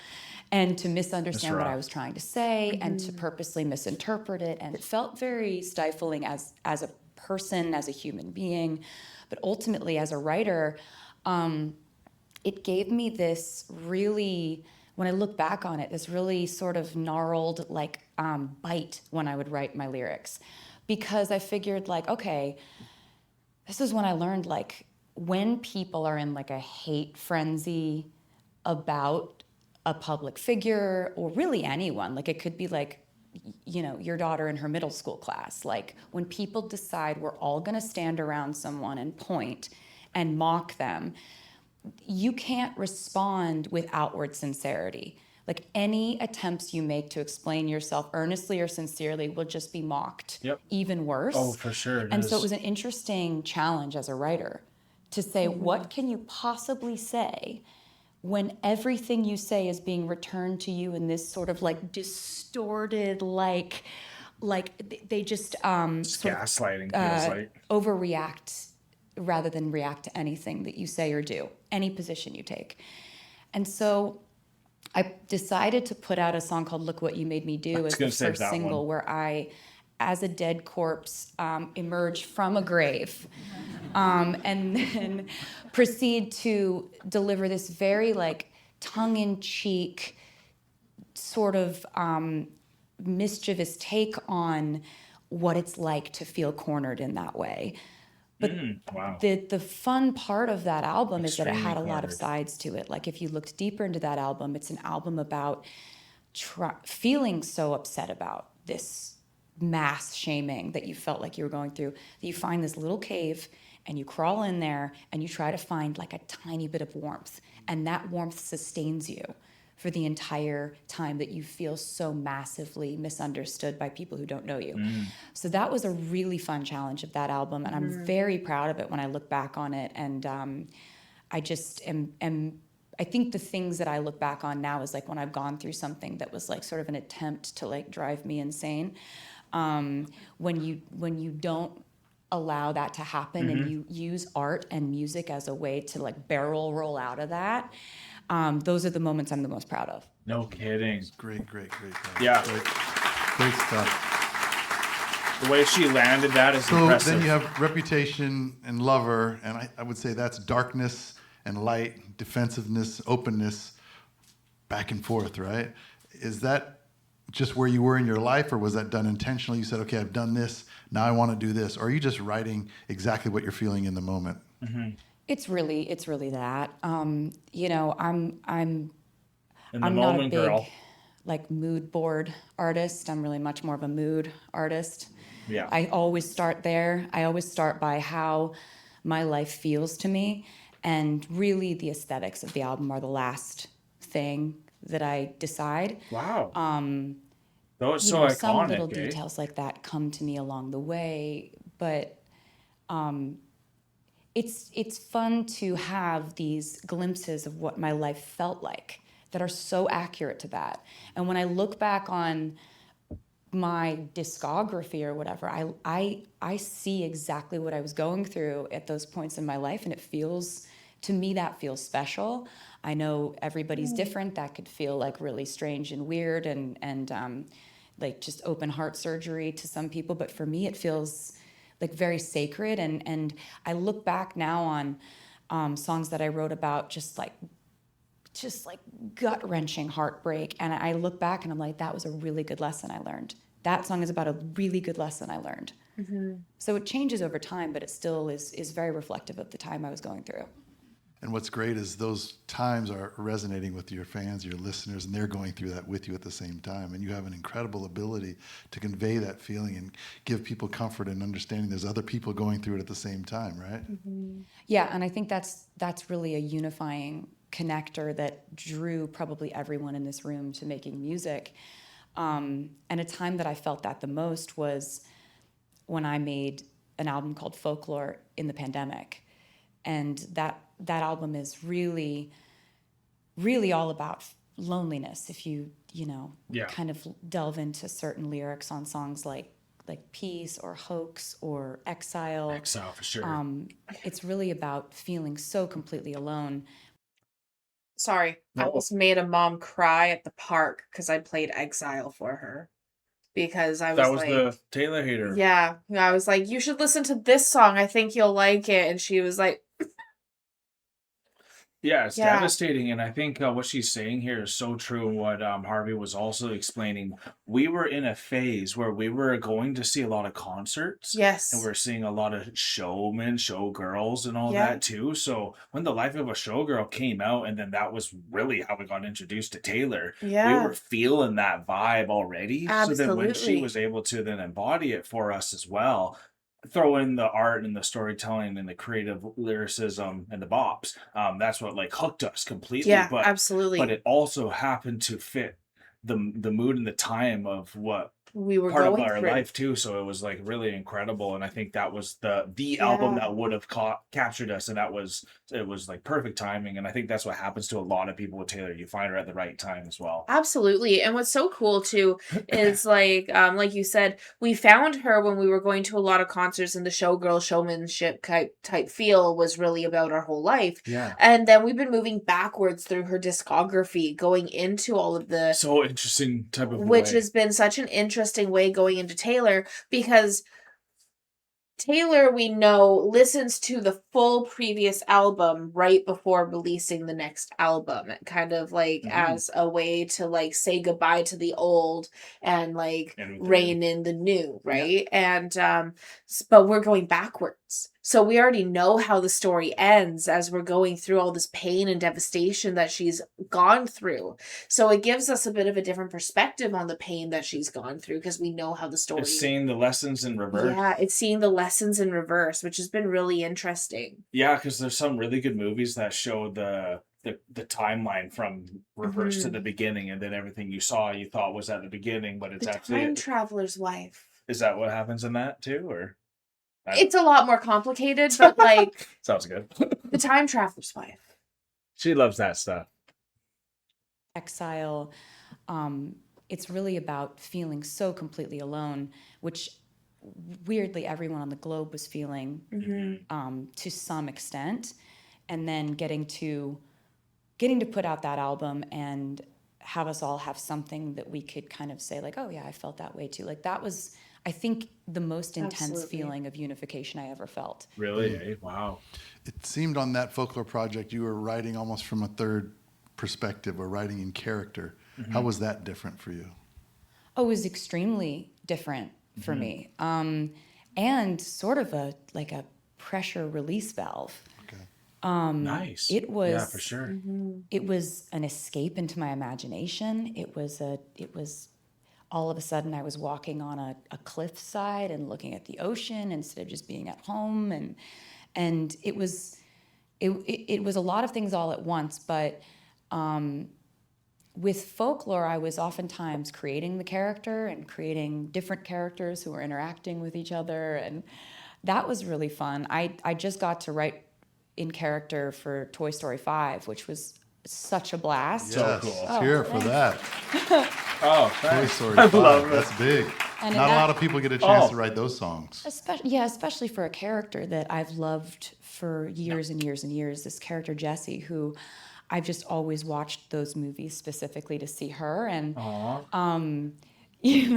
and to misunderstand what I was trying to say, and to purposely misinterpret it. And it felt very stifling as a person, as a human being. But ultimately, as a writer, it gave me this really, when I look back on it, this really sort of gnarled bite when I would write my lyrics. Because I figured okay, this is when I learned when people are in a hate frenzy about a public figure, or really anyone, it could be your daughter in her middle school class, when people decide we're all gonna stand around someone and point and mock them, you can't respond with outward sincerity. Any attempts you make to explain yourself earnestly or sincerely will just be mocked. Yep. Even worse. Oh, for sure. And so it was an interesting challenge as a writer to say, what can you possibly say when everything you say is being returned to you in this sort of distorted, they just sort of gaslighting feels like. overreact rather than react to anything that you say or do, any position you take. And so I decided to put out a song called Look What You Made Me Do as the first single, where I, as a dead corpse, emerge from a grave, and then proceed to deliver this very tongue-in-cheek sort of mischievous take on what it's like to feel cornered in that way. But wow. the fun part of that album is that it had a lot of cornered. sides to it. If you looked deeper into that album, it's an album about feeling so upset about this mass shaming that you felt like you were going through, that you find this little cave and you crawl in there and you try to find a tiny bit of warmth. And that warmth sustains you for the entire time that you feel so massively misunderstood by people who don't know you. So that was a really fun challenge of that album, and I'm very proud of it when I look back on it. And I just am I think the things that I look back on now is when I've gone through something that was sort of an attempt to drive me insane. When you don't allow that to happen, and you use art and music as a way to barrel roll out of that, those are the moments I'm the most proud of. No kidding. Great. Yeah. Great stuff. The way she landed that is So impressive. then you have Reputation and Lover, and I would say that's darkness and light, defensiveness, openness, back and forth, right? Is that just where you were in your life, or was that done intentionally? You said, okay, I've done this, now I want to do this. Or are you just writing exactly what you're feeling in the moment? It's really that. I'm In the I'm not a moment, big girl. mood board artist. I'm really much more of a mood artist. Yeah. I always start there. I always start by how my life feels to me, and really the aesthetics of the album are the last thing that I decide. Wow. That was so iconic. Some little details like that come to me along the way, but it's fun to have these glimpses of what my life felt like that are so accurate to that. And when I look back on my discography or whatever, I see exactly what I was going through at those points in my life, and it feels, to me, that feels special. I know everybody's different. That could feel really strange and weird and just open heart surgery to some people, but for me it feels very sacred. And I look back now on songs that I wrote about just gut-wrenching heartbreak, and I look back and I'm like, that was a really good lesson I learned. That song is about a really good lesson I learned. So it changes over time, but it still is very reflective of the time I was going through. And what's great is those times are resonating with your fans, your listeners, and they're going through that with you at the same time. And you have an incredible ability to convey that feeling and give people comfort and understanding there's other people going through it at the same time, right? Yeah, and I think that's really a unifying connector that drew probably everyone in this room to making music. And a time that I felt that the most was when I made an album called Folklore in the pandemic. And that album is really, really all about loneliness. If you kind of delve into certain lyrics on songs like Peace or Hoax or Exile. Exile for sure. It's really about feeling so completely alone. Sorry, I almost made a mom cry at the park because I played Exile for her. Because I was That was like, the Taylor hater. yeah, I was like, you should listen to this song. I think you'll like it. And she was like, Yeah, it's Yeah. devastating, and I think what she's saying here is so true. And what Harvey was also explaining, we were in a phase where we were going to see a lot of concerts, yes. and we're seeing a lot of showmen, showgirls, and all Yeah. that too. So when The Life of a Showgirl came out, and then that was really how we got introduced to Taylor. Yeah. We were feeling that vibe already. So then when she Absolutely. was able to then embody it for us as well, throw in the art and the storytelling and the creative lyricism and the bops. That's what like hooked us completely. Yeah, but absolutely. it also happened to fit the mood and the time of what we were part of going our through. life too. So it was like really incredible, and I think that was the album Yeah. that would have captured us, and it was like perfect timing. And I think that's what happens to a lot of people with Taylor. You find her at the right time as well. Absolutely. And what's so cool too is like you said, we found her when we were going to a lot of concerts, and the showgirl showmanship type feel was really about our whole life. Yeah. And then we've been moving backwards through her discography, going into all of the So interesting type of which way. has been such an interesting way going into Taylor, because Taylor, we know, listens to the full previous album right before releasing the next album, kind of like as a way to like say goodbye to the old and like And with the rein in the new, right? And but we're going backwards. So we already know how the story ends as we're going through all this pain and devastation that she's gone through. So it gives us a bit of a different perspective on the pain that she's gone through, because we know how the story. It's seeing the lessons in reverse. Yeah, it's seeing the lessons in reverse, which has been really interesting. Yeah, because there's some really good movies that show the timeline from reverse to the beginning, and then everything you saw you thought was at the beginning, but it's The actually Time Traveler's Wife. Is that what happens in that too, or? It's a lot more complicated, but like Sounds good. The Time Traveler's Wife. She loves that stuff. Exile, it's really about feeling so completely alone, which weirdly everyone on the globe was feeling to some extent, and then getting to put out that album and have us all have something that we could kind of say like, oh yeah, I felt that way too. Like that was, I think, the most intense Absolutely. feeling of unification I ever felt. Really? Eh? Wow. It seemed on that folklore project you were writing almost from a third perspective, or writing in character. How was that different for you? Oh, it was extremely different for me, and sort of a pressure release valve. Okay. Nice. It was, yeah, for sure. It was an escape into my imagination. It was all of a sudden I was walking on a cliffside and looking at the ocean instead of just being at home, and it was a lot of things all at once. But with folklore, I was oftentimes creating the character and creating different characters who were interacting with each other, and that was really fun. I just got to write in character for Toy Story 5, which was such a blast. Yes, cool. let's hear it for that. Oh, Toy thanks. Story I 5, love it. that's big. And Not a that- lot of people get a chance to write those songs. Especially for a character that I've loved for years and years and years. This character Jessie, who I've just always watched those movies specifically to see her, and Wow. I She's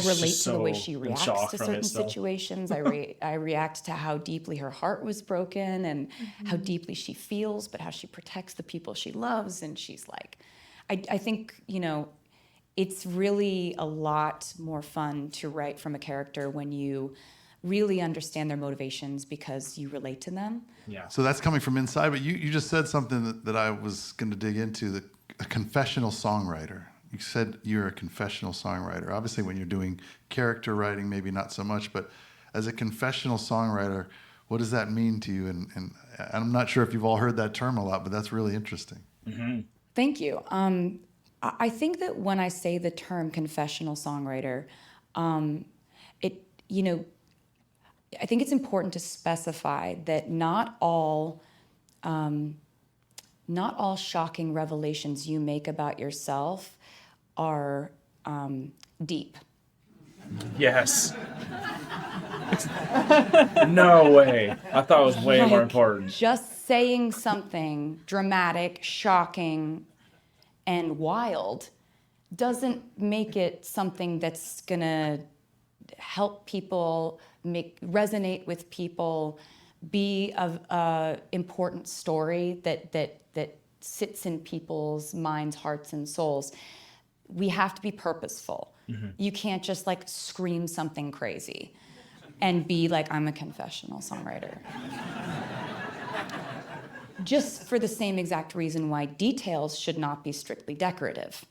relate just to the way so she in reacts shock to from certain it still. situations. I react to how deeply her heart was broken, and how deeply she feels, but how she protects the people she loves. And she's like, I think, it's really a lot more fun to write from a character when you really understand their motivations because you relate to them. Yeah. So that's coming from inside, but you just said something that I was going to dig into, a confessional songwriter. You said you're a confessional songwriter. Obviously, when you're doing character writing, maybe not so much, but as a confessional songwriter, what does that mean to you? And I'm not sure if you've all heard that term a lot, but that's really interesting. Mm-hmm. Thank you. I think that when I say the term confessional songwriter, I think it's important to specify that not all shocking revelations you make about yourself are deep. Yes. No way. I thought it was way more important. Just saying something dramatic, shocking, and wild doesn't make it something that's gonna help people, resonate with people, be a important story that sits in people's minds, hearts, and souls. We have to be purposeful. Mm-hmm. You can't just like scream something crazy and be like, I'm a confessional songwriter. Just for the same exact reason why details should not be strictly decorative.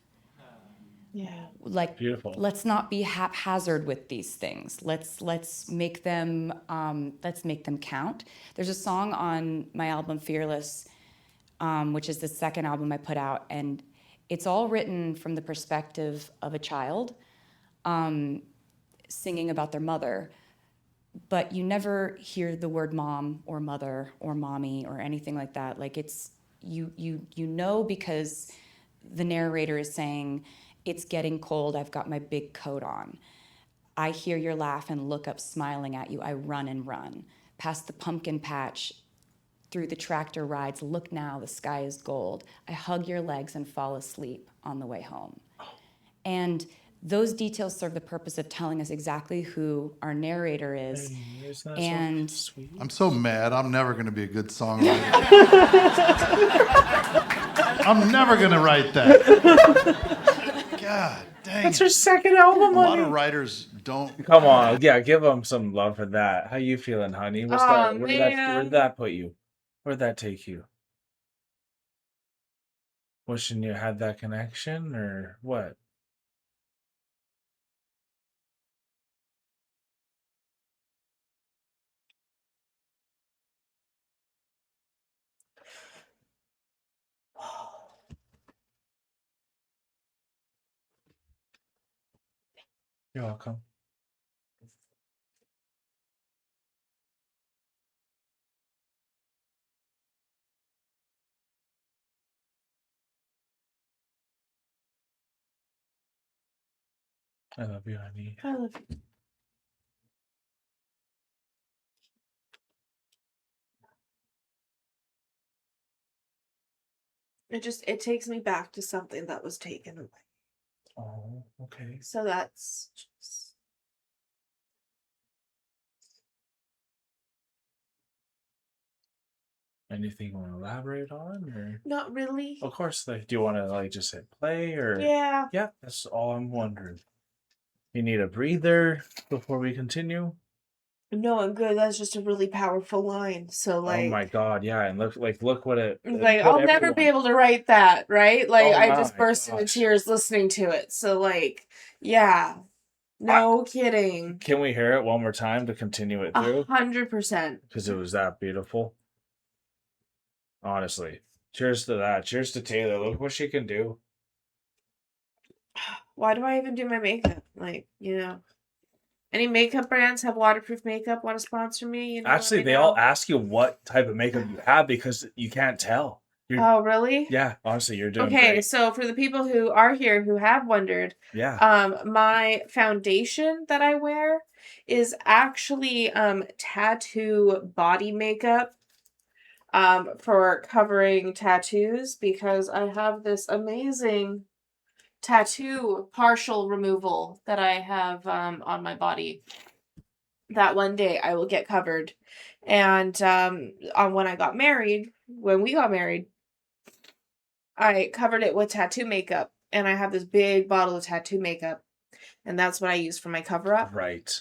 Yeah. Like, beautiful. Let's not be haphazard with these things. Let's make them count. There's a song on my album Fearless, which is the second album I put out, and it's all written from the perspective of a child singing about their mother, but you never hear the word mom or mother or mommy or anything like that. Like it's you know, because the narrator is saying, it's getting cold, I've got my big coat on. I hear your laugh and look up smiling at you. I run and run. Past the pumpkin patch, through the tractor rides, look now, the sky is gold. I hug your legs and fall asleep on the way home. And those details serve the purpose of telling us exactly who our narrator is. And so sweet? I'm so mad. I'm never going to be a good songwriter. I'm never going to write that. God dang That's it. her second album. A lot of writers don't. Come on, yeah, give them some love for that. How you feeling, honey? What's that? Oh, Where'd that put you? Where'd that take you? Wishing you had that connection, or what? You're welcome. I love you, honey. I love you. It takes me back to something that was taken away. Oh, okay. So that's just... Anything you want to elaborate on, or? Not really. Of course, like, do you want to like just hit play, or? Yeah. Yeah, that's all I'm wondering. You need a breather before we continue? No, I'm good. That's just a really powerful line. So like, Oh my god, yeah, and look what it like put I'll never be everyone- able to write that, right? Like Oh I just my burst into gosh. tears listening to it. So like, yeah. No kidding. Can we hear it one more time to continue it through? 100%. Because it was that beautiful. Honestly. Cheers to that. Cheers to Taylor. Look what she can do. Why do I even do my makeup? Like, any makeup brands have waterproof makeup? Want to sponsor me? Actually, they all ask you what type of makeup you have because you can't tell. Oh, really? Yeah, honestly, you're doing Okay, great. so for the people who are here who have wondered, Yeah. my foundation that I wear is actually tattoo body makeup for covering tattoos, because I have this amazing tattoo partial removal that I have on my body that one day I will get covered. And when we got married, I covered it with tattoo makeup and I have this big bottle of tattoo makeup, and that's what I use for my cover up. Right.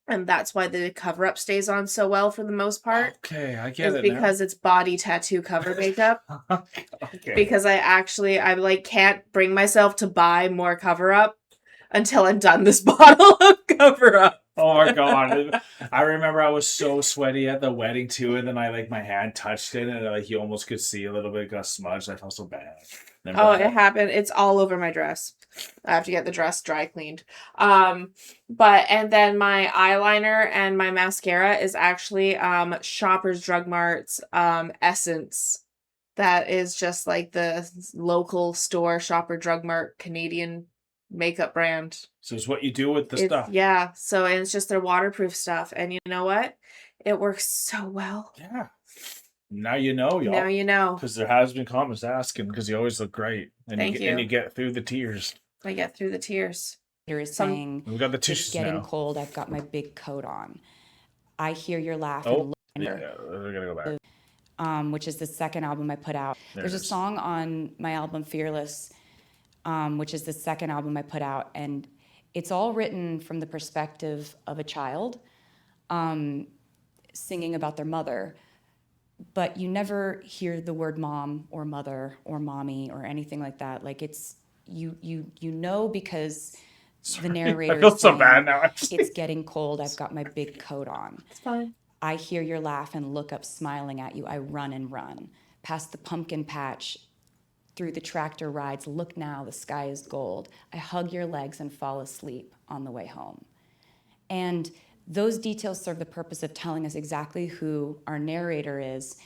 And that's why the cover up stays on so well for the most part. Okay, I get Is it because it's body tattoo cover makeup. now. Okay. Because I like can't bring myself to buy more cover up until I'm done this bottle of cover up. Oh my god! I remember I was so sweaty at the wedding too, and then my hand touched it, and you almost could see a little bit got smudged. I felt so bad. Remember Oh, that? it happened. It's all over my dress. I have to get the dress dry cleaned. And then my eyeliner and my mascara is actually Shoppers Drug Mart's Essence. That is just like the local store Shopper Drug Mart Canadian makeup brand. So it's what you do with the stuff. Yeah. So and it's just their waterproof stuff. And you know what? It works so well. Yeah. Now you know, y'all. Now you know. Because there has been comments asking because you always look great. And Thank you. And you get through the tears. I get through the tears. There is saying, We've got the it's tissues getting now. cold, I've got my big coat on. I hear your laugh Oh, and yeah. look, We're going to go back. which is the second album I put out. There There's it a is. song on my album Fearless, which is the second album I put out, and it's all written from the perspective of a child singing about their mother, but you never hear the word mom or mother or mommy or anything like that. Like it's you know because the narrator I feel is so saying, bad now. it's getting cold, I've got my big coat on. It's fine. I hear your laugh and look up smiling at you. I run and run. Past the pumpkin patch, through the tractor rides, look now, the sky is gold. I hug your legs and fall asleep on the way home. And those details serve the purpose of telling us exactly who our narrator is.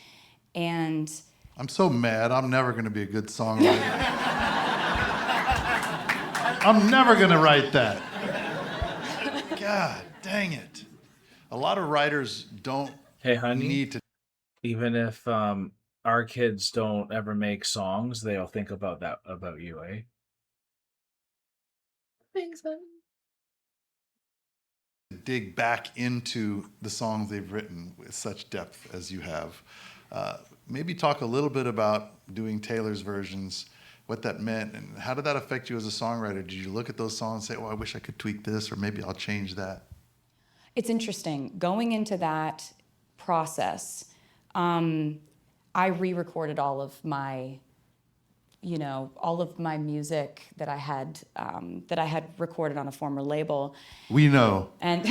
And I'm so mad. I'm never going to be a good songwriter. I'm never going to write that. God dang it. A lot of writers don't Hey, honey. need to. Even if our kids don't ever make songs, they'll think about that about you, eh? Thanks, man. dig back into the songs they've written with such depth as you have. Maybe talk a little bit about doing Taylor's versions, what that meant, and how did that affect you as a songwriter? Did you look at those songs and say, oh, I wish I could tweak this, or maybe I'll change that? it's interesting. Going into that process, I re-recorded all of my music that I had recorded on a former label. We know. And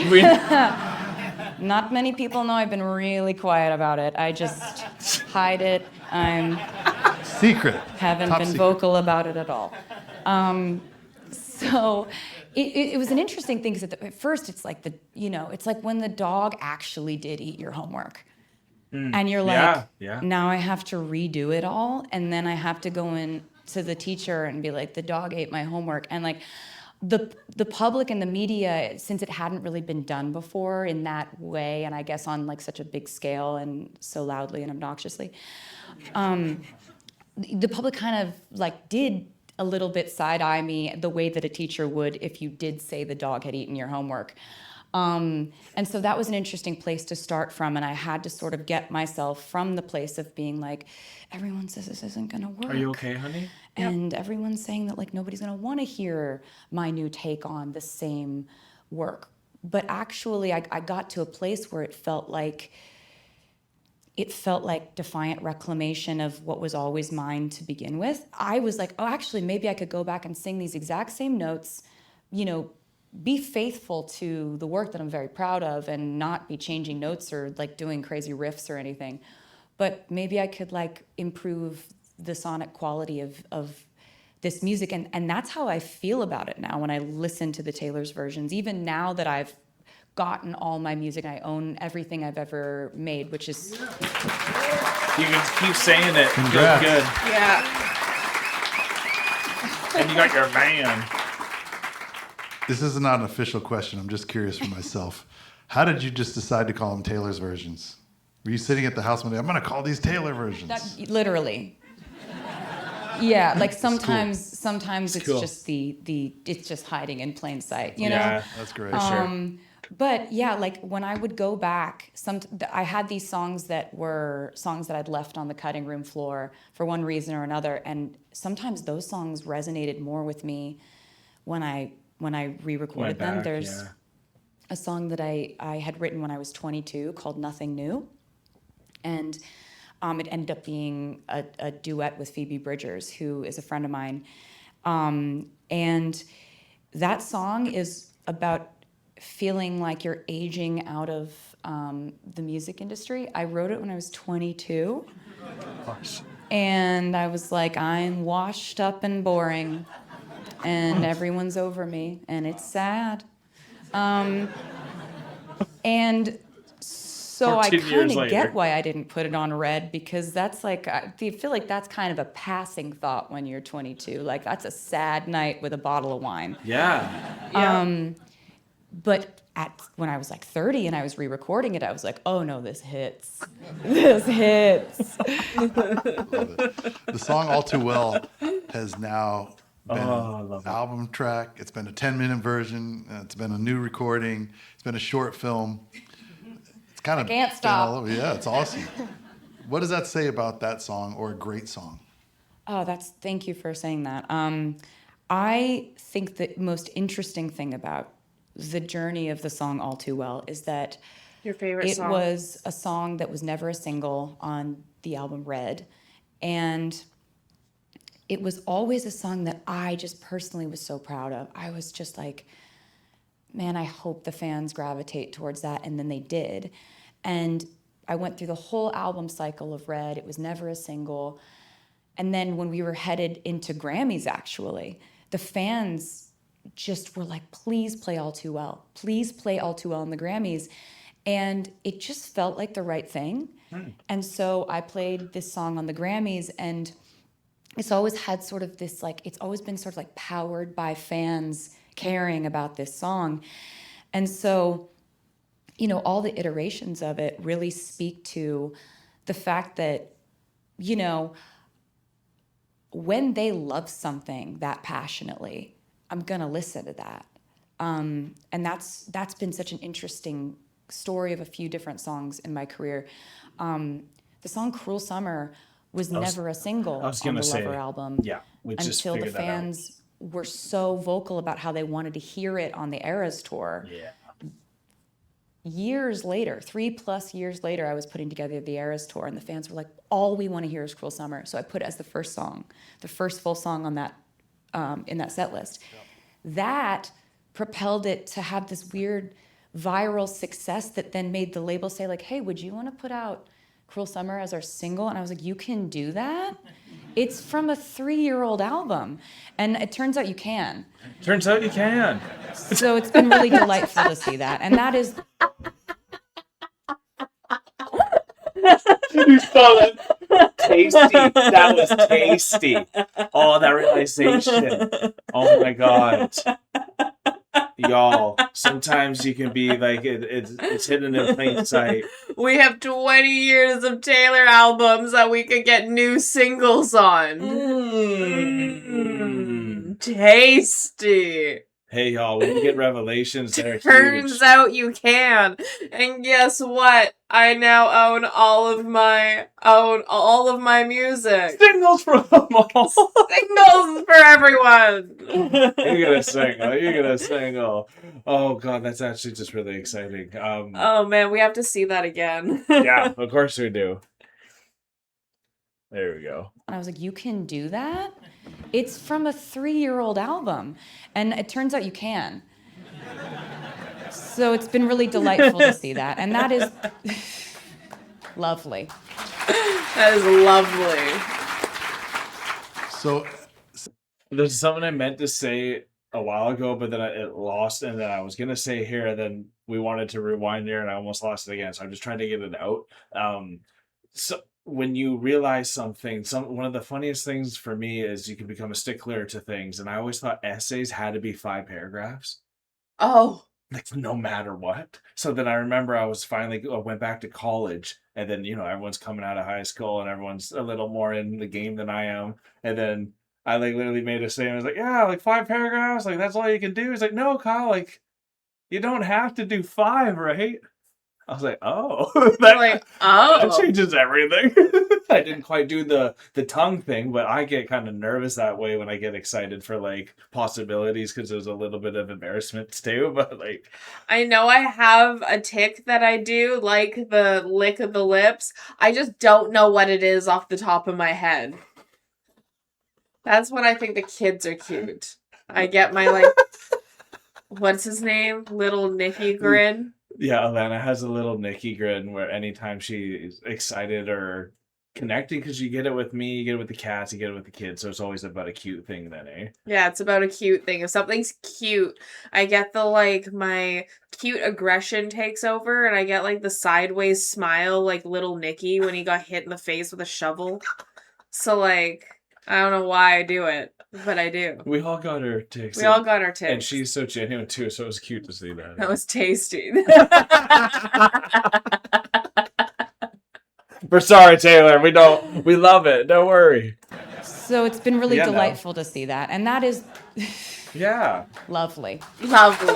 not many people know. I've been really quiet about it. I just hide it. Secret. Haven't Top been secret. vocal about it at all. So it was an interesting thing because at first it's like it's like when the dog actually did eat your homework. And you're like, yeah. now I have to redo it all, and then I have to go in to the teacher and be like, the dog ate my homework. And like the public and the media, since it hadn't really been done before in that way, and I guess on like such a big scale and so loudly and obnoxiously, the public kind of like did a little bit side-eye me the way that a teacher would if you did say the dog had eaten your homework. And so that was an interesting place to start from, and I had to sort of get myself from the place of being like, everyone says this isn't gonna work. Are you okay, honey? And everyone's saying that like nobody's gonna want to hear my new take on the same work. But actually, I got to a place where it felt like defiant reclamation of what was always mine to begin with. I was like, oh, actually, maybe I could go back and sing these exact same notes, be faithful to the work that I'm very proud of and not be changing notes or like doing crazy riffs or anything. But maybe I could like improve the sonic quality of this music. And that's how I feel about it now when I listen to the Taylor's versions. Even now that I've gotten all my music, I own everything I've ever made, which is... You can keep saying it. Congrats. Feels good. Yeah. And you got your band. This is not an official question. I'm just curious for myself. How did you just decide to call them Taylor's versions? Were you sitting at the house one day, I'm going to call these Taylor versions? Literally. Yeah, like sometimes it's cool. just it's just hiding in plain sight, you know? Yeah, That's great. sure. But yeah, like when I would go back, I had these songs that were songs that I'd left on the cutting room floor for one reason or another, and sometimes those songs resonated more with me when I re-recorded Went them. back, There's yeah. a song that I had written when I was 22 called Nothing New. And it ended up being a duet with Phoebe Bridgers, who is a friend of mine. And that song is about feeling like you're aging out of the music industry. I wrote it when I was 22. And I was like, I'm washed up and boring, and everyone's over me, and it's sad. And so I 14 kind years of later. get why I didn't put it on Red, because that's like, I feel like that's kind of a passing thought when you're 22. Like, that's a sad night with a bottle of wine. Yeah. But when I was like 30 and I was re-recording it, I was like, oh no, this hits. This hits. Love it. The song All Too Well has now been I an love it. album track. It's been a 10-minute version. It's been a new recording. It's been a short film. It's kind of can't stop. Yeah, it's awesome. What does that say about that song, or a great song? Oh, thank you for saying that. I think the most interesting thing about the journey of the song All Too Well is that Your favorite it song? was a song that was never a single on the album Red. And it was always a song that I just personally was so proud of. I was just like, man, I hope the fans gravitate towards that. And then they did. And I went through the whole album cycle of Red. It was never a single. And then when we were headed into Grammys, actually, the fans just were like, please play All Too Well. Please play All Too Well in the Grammys. And it just felt like the right thing. And so I played this song on the Grammys, and it's always had sort of this, like, it's always been sort of like powered by fans caring about this song. And so, you know, all the iterations of it really speak to the fact that, you know, when they love something that passionately, I'm gonna listen to that. And that's been such an interesting story of a few different songs in my career. The song Cruel Summer was never a single on the Lover album. Yeah, we just until the figured that out. fans were so vocal about how they wanted to hear it on the Eras tour. Yeah. Years later, 3+ years later, I was putting together the Eras tour, and the fans were like, all we want to hear is Cruel Summer. So I put it as the first song, the first full song on that, in that set list. Yep. That propelled it to have this weird viral success that then made the label say, like, hey, would you want to put out Cruel Summer as our single? And I was like, you can do that? It's from a 3-year-old album. And it turns out you can. Turns out you can. So it's been really delightful to see that. And that is... You saw that? Tasty. That was tasty. Oh, that realization. Oh my God. Y'all, sometimes you can be like, it's hidden in plain sight. We have 20 years of Taylor albums that we could get new singles on. Tasty. Hey, y'all, when you get revelations, they're Turns huge. out you can. And guess what? I now own all of my music. Signals from them all. Singles for everyone. You're gonna single. You're gonna single. Oh God, that's actually just really exciting. Oh man, we have to see that again. Yeah, of course we do. There we go. And I was like, you can do that? It's from a 3-year-old album. And it turns out you can. So it's been really delightful to see that. And that is lovely. That is lovely. So There's something I meant to say a while ago, but then it lost, and then I was gonna say here, and then we wanted to rewind there, and I almost lost it again. So I'm just trying to get it out. So when you realize something, one of the funniest things for me is you can become a stickler to things, and I always thought essays had to be 5 paragraphs. Oh. Like, no matter what. So then I remember I went back to college, and then, you know, everyone's coming out of high school and everyone's a little more in the game than I am. And then I like literally made a statement. I was like, yeah, like 5 paragraphs, like that's all you can do. He's like, no, Kyle, like you don't have to do 5, right? I was like, oh, Like, that oh. changes everything. I didn't quite do the tongue thing, but I get kind of nervous that way when I get excited for like possibilities because there's a little bit of embarrassment too. But like, I know I have a tick that I do, like the lick of the lips. I just don't know what it is off the top of my head. That's when I think the kids are cute. I get my, like, what's his name? Little Nicky grin. yeah, Alana has a little Nikki grin where anytime she's excited or connecting, because you get it with me, you get it with the cats, you get it with the kids, so it's always about a cute thing then, eh? Yeah, it's about a cute thing. If something's cute, I get the, like, my cute aggression takes over, and I get, like, the sideways smile, like little Nicky when he got hit in the face with a shovel. So, like, I don't know why I do it, but I do. We all got our ticks. We all got our ticks. And she's so genuine too, so it was cute to see that. That was tasty. We're sorry, Taylor. We love it. Don't worry. So it's been really Yeah, no. delightful to see that. And that is Yeah. lovely. Lovely.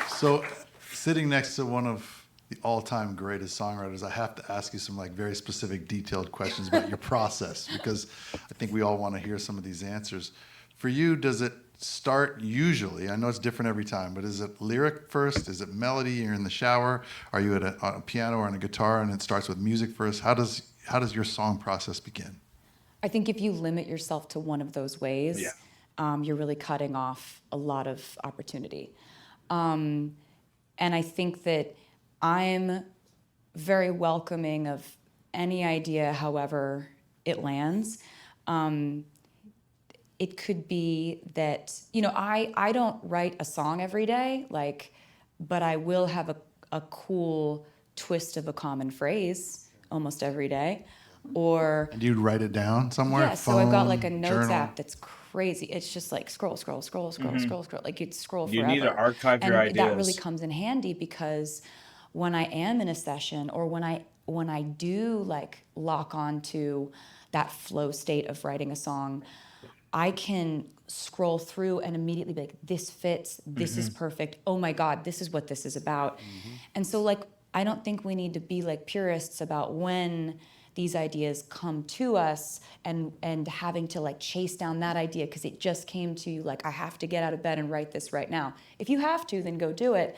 So, sitting next to one of the all-time greatest songwriters, I have to ask you some like very specific, detailed questions about your process because I think we all want to hear some of these answers. For you, does it start usually? I know it's different every time, but is it lyric first? Is it melody? You're in the shower? Are you at a piano or on a guitar, and it starts with music first? How does your song process begin? I think if you limit yourself to one of those ways, you're really cutting off a lot of opportunity. And I think that I'm very welcoming of any idea, however it lands. It could be that, I don't write a song every day, but I will have a cool twist of a common phrase almost every day. And you'd write it down somewhere? Yeah, so I've got like a phone, notes journal? app that's crazy. It's just like scroll. Like you'd scroll You forever. need to archive your and that ideas. really comes in handy because when I am in a session or when I do like lock on to that flow state of writing a song, I can scroll through and immediately be like, this fits, this is perfect. Oh my God, this is what this is about. And so like, I don't think we need to be like purists about when these ideas come to us and having to like chase down that idea because it just came to you, like I have to get out of bed and write this right now. If you have to, then go do it.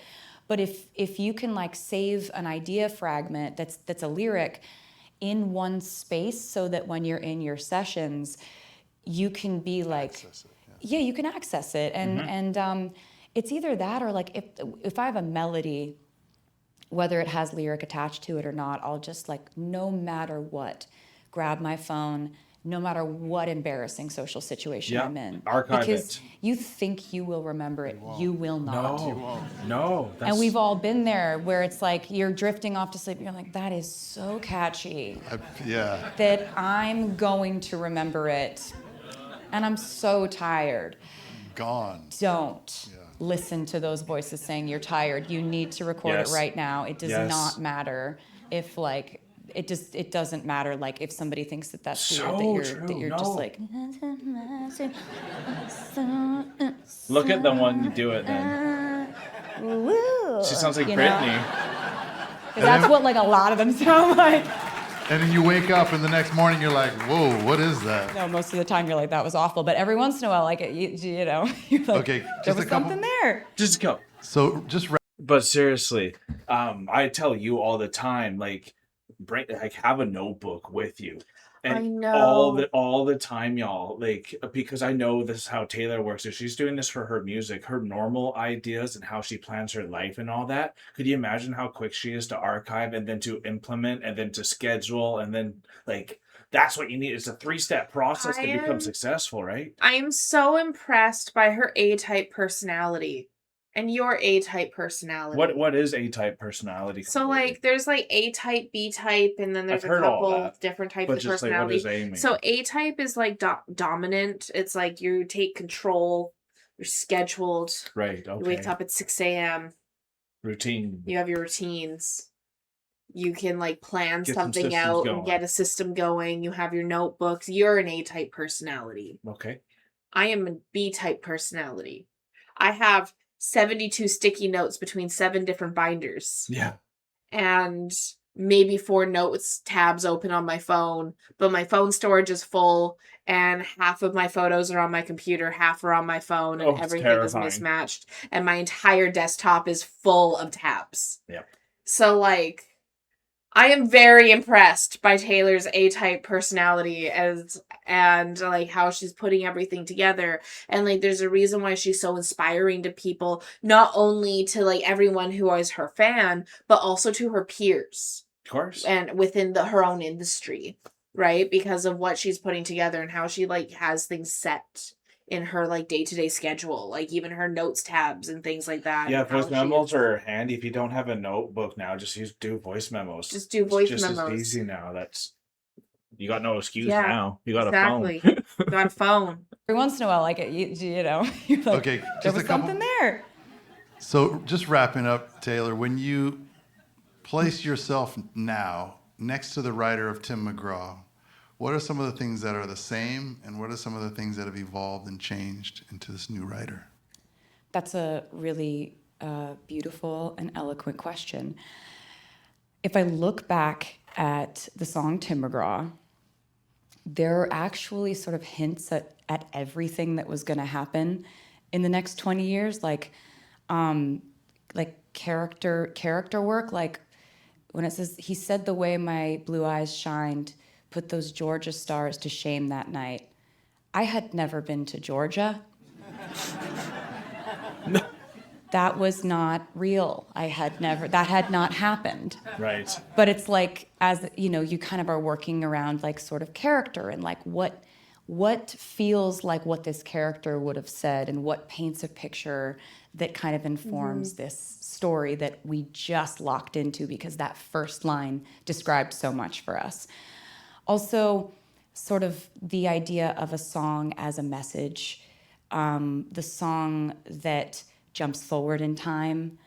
But if you can like save an idea fragment that's a lyric in one space so that when you're in your sessions, you can be like, you can access it. And it's either that or like if I have a melody, whether it has lyric attached to it or not, I'll just like, no matter what, grab my phone, no matter what embarrassing social situation I'm in. Archive because it. you think you will remember it, you will not. No. And we've all been there where it's like you're drifting off to sleep. You're like, that is so catchy that I'm going to remember it. And I'm so tired. Gone. Don't listen to those voices saying you're tired. You need to record it right now. It does not matter if like it doesn't matter like if somebody thinks that's weird that you're just like look at the one you do it then. She sounds like Britney. That's what like a lot of them sound like. And then you wake up and the next morning you're like, whoa, what is that? No, most of the time you're like, that was awful. But every once in a while, like, you know, you're like, Okay, there was something there. Just go. So just But seriously, I tell you all the time, like have a notebook with you. And I know. all the time, y'all, like, because I know this is how Taylor works. If she's doing this for her music, her normal ideas and how she plans her life and all that, could you imagine how quick she is to archive and then to implement and then to schedule and then like that's what you need. It's a 3-step process to become successful, right? I am so impressed by her A-type personality. And your A-type personality. What is A-type personality? So like there's like A-type, B-type, and then there's I've a heard all couple that, different types but of just, like, what personality. does A mean? So A-type is like dominant. It's like you take control. You're scheduled. Right. Okay. You wake up at 6 a.m. Routine. You have your routines. You can like plan Get some something systems out going. and get a system going. You have your notebooks. You're an A-type personality. Okay. I am a B-type personality. I have 72 sticky notes between 7 different binders. Yeah. And maybe 4 notes tabs open on my phone, but my phone storage is full, and half of my photos are on my computer, half are on my phone, and Oh, it's everything is terrifying. mismatched, and my entire desktop is full of tabs. Yep. So, like, I am very impressed by Taylor's A-type personality and like how she's putting everything together. And like there's a reason why she's so inspiring to people, not only to like everyone who is her fan, but also to her peers Of course. and within her own industry, right? Because of what she's putting together and how she like has things set in her like day-to-day schedule, like even her notes tabs and things like that. Yeah, and how voice memos she- are handy. If you don't have a notebook now, just do voice memos. Just do voice it's just memos. as easy now. You got no excuse Yeah, now. You got exactly. a phone. Got a phone. Every once in a while, like you know, you're like, Okay, there just was a couple. something there. So just wrapping up, Taylor, when you place yourself now next to the writer of Tim McGraw, what are some of the things that are the same, and what are some of the things that have evolved and changed into this new writer? That's a really beautiful and eloquent question. If I look back at the song Tim McGraw, there are actually sort of hints at everything that was going to happen in the next 20 years, like character work, like when it says, he said the way my blue eyes shined, put those Georgia stars to shame that night. I had never been to Georgia. That was not real. that had not happened. Right. But it's like, as you know, you kind of are working around like sort of character and like what feels like what this character would have said and what paints a picture that kind of informs this story that we just locked into because that first line described so much for us. Also, sort of the idea of a song as a message, the song that jumps forward in time.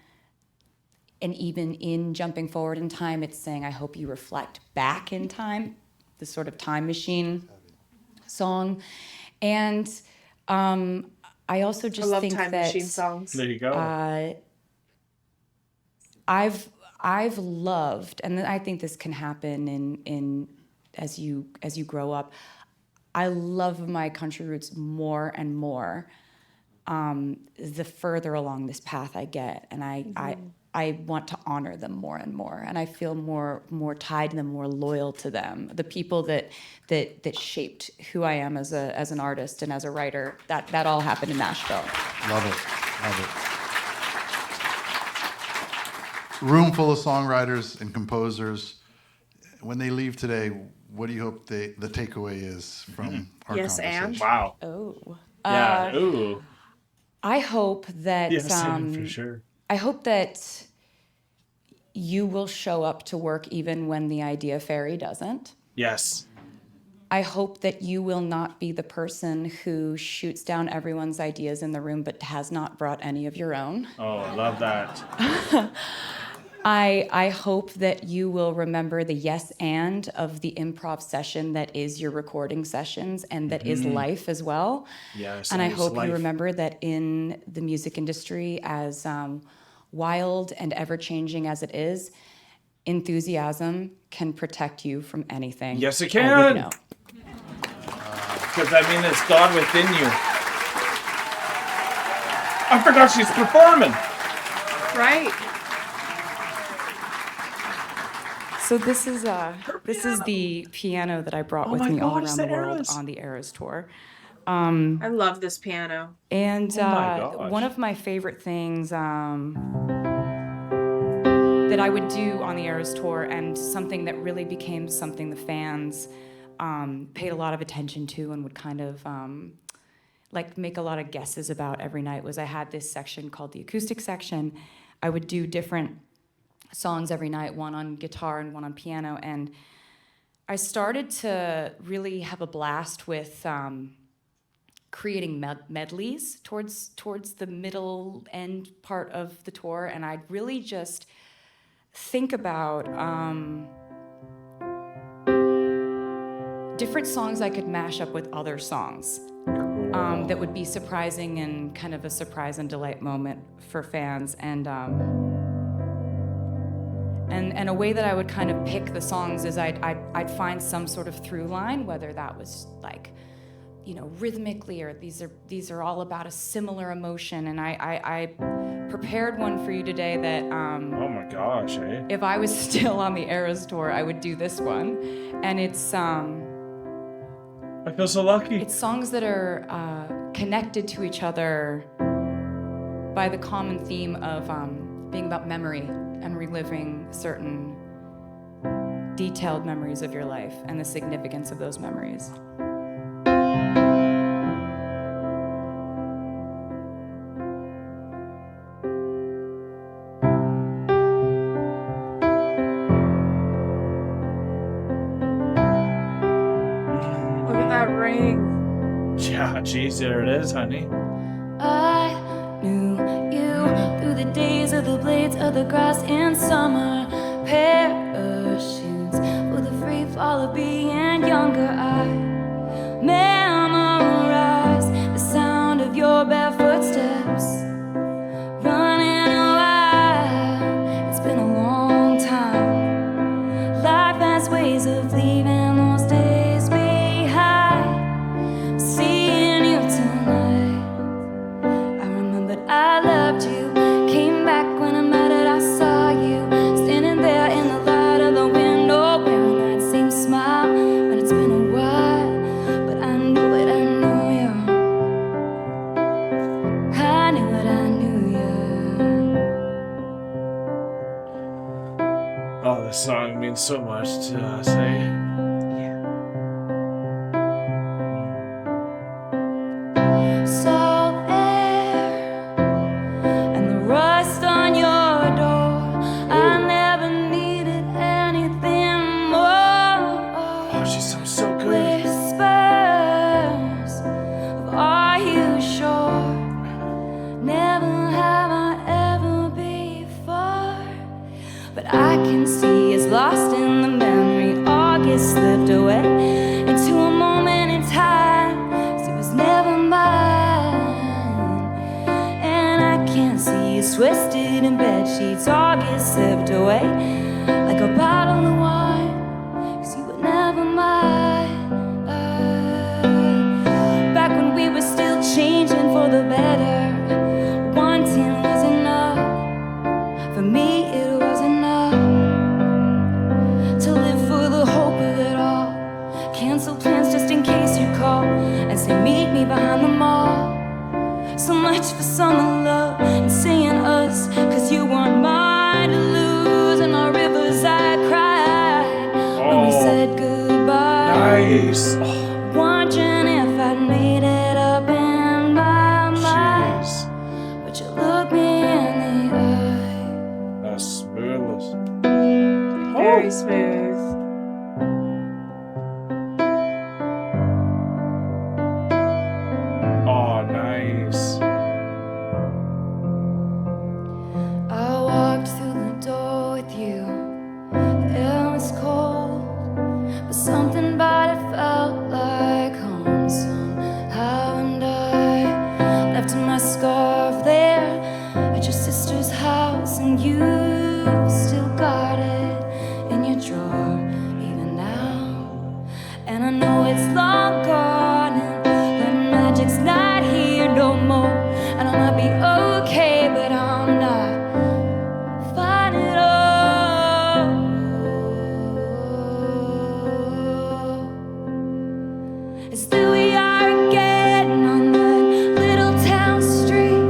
And even in jumping forward in time, it's saying, I hope you reflect back in time, the sort of time machine song. And I also just I love think time that machine songs. There you go. I've loved, and I think this can happen in as you grow up. I love my country roots more and more the further along this path I get, and I want to honor them more and more, and I feel more tied to them, more loyal to them. The people that shaped who I am as an artist and as a writer, that all happened in Nashville. Love it. Love it. Room full of songwriters and composers. When they leave today, what do you hope the takeaway is from our Yes, conversation? and? Wow. Oh. Yeah. Ooh. I hope that Yes, and for sure. I hope that you will show up to work even when the idea fairy doesn't. Yes. I hope that you will not be the person who shoots down everyone's ideas in the room but has not brought any of your own. Oh, I love that. I hope that you will remember the yes and of the improv session that is your recording sessions and that is life as well. Yes. And I it's hope life. you remember that in the music industry, as wild and ever-changing as it is, enthusiasm can protect you from anything. Yes, it I would can. know. Because I mean, it's God within you. I forgot she's performing. Right. So this is the piano that I brought with my me all gosh, around the the world Eras. on the Eras tour. I love this piano. And Oh my gosh. one of my favorite things that I would do on the Eras tour, and something that really became something the fans paid a lot of attention to and would kind of like make a lot of guesses about every night, was I had this section called the acoustic section. I would do different songs every night, one on guitar and one on piano, and I started to really have a blast with creating medleys towards the middle end part of the tour, and I'd really just think about different songs I could mash up with other songs. That would be surprising and kind of a surprise and delight moment for fans. And a way that I would kind of pick the songs is I'd find some sort of through line, whether that was like, you know, rhythmically, or these are all about a similar emotion. And I prepared one for you today that Oh my gosh, eh? if I was still on the Eras tour, I would do this one. And it's I feel so lucky. it's songs that are connected to each other by the common theme of being about memory and reliving certain detailed memories of your life and the significance of those memories. Look at that ring. Yeah, geez, there it is, honey. I knew you through the days of the blades of the grass in summer. Parachutes for the free fall of being younger. I memorize the sound of your bare footsteps. Running a while, it's been a long time. Life has ways of leaving those days behind. Seeing you tonight, I remembered I loved you. Came back when I met it, I saw you standing there in the light of the window, wearing that same smile. But it's been a while, but I knew it, I knew you. I knew it, I knew you. Oh, this song means so much to us, eh? Salt air and the rust on your door. I never needed anything more. Oh, she sounds so good. Whispers of are you sure? Never have I ever before. But I can see it's lost in the memory. August slipped away into a moment in time. It was never mine. And I can't see it's twisted in bed sheets. August slipped away like a bottle of wine. 'Cause you were never mine. Back when we were still changing for the better, wanting was enough. For me it was enough to live for the hope of it all. Cancel plans just in case you call and say meet me behind the mall. So much for summer love and saying us, 'cause you weren't mine to lose. And our rivers I cried when we Oh. said goodbye. Nice. Oh, Wondering if I'd made it up in my mind. jeez. But you look me in the eye. That's smooth. Very smooth. Oh, nice. I walked through the door with you. It was cold, but something about it felt like home somehow. And I left my scarf there at your sister's house, and you still got it in your drawer even now. And I know it's long gone, and the magic's not here no more. And I might be okay, but I'm not fine at all. It's there we are again on that little town street.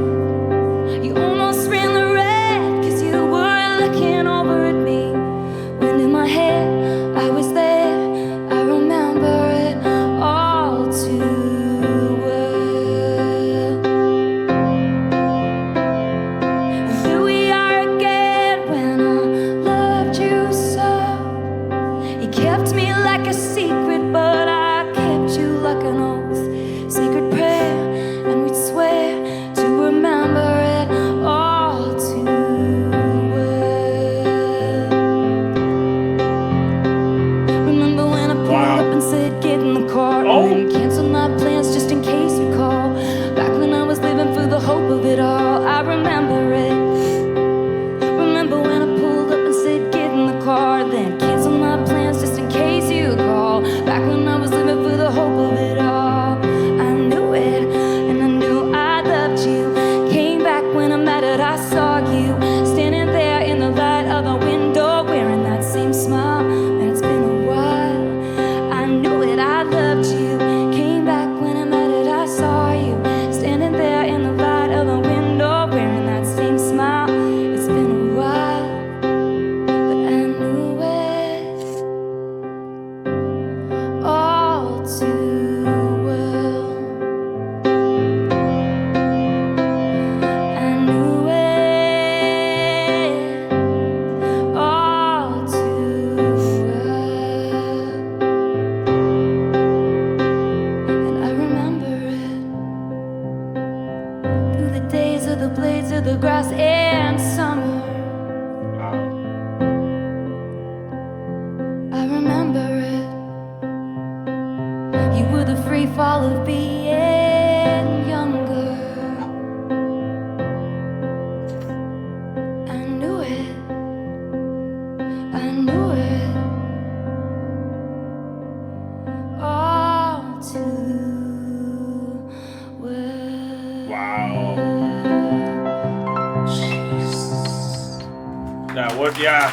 You almost ran the red 'cause you were looking over at me. Wind in my hair, I was there. I remember it all too well. And here we are again when I loved you so. You kept me like a secret, but I kept you like an oath. Sacred prayer, and we'd swear to remember it all too well. Remember when I pulled Wow. up and said, get grass in summer. Wow. I remember it. You were the free fall of being younger. I knew it. I knew it. All too well. Wow. Jeez. That would, yeah.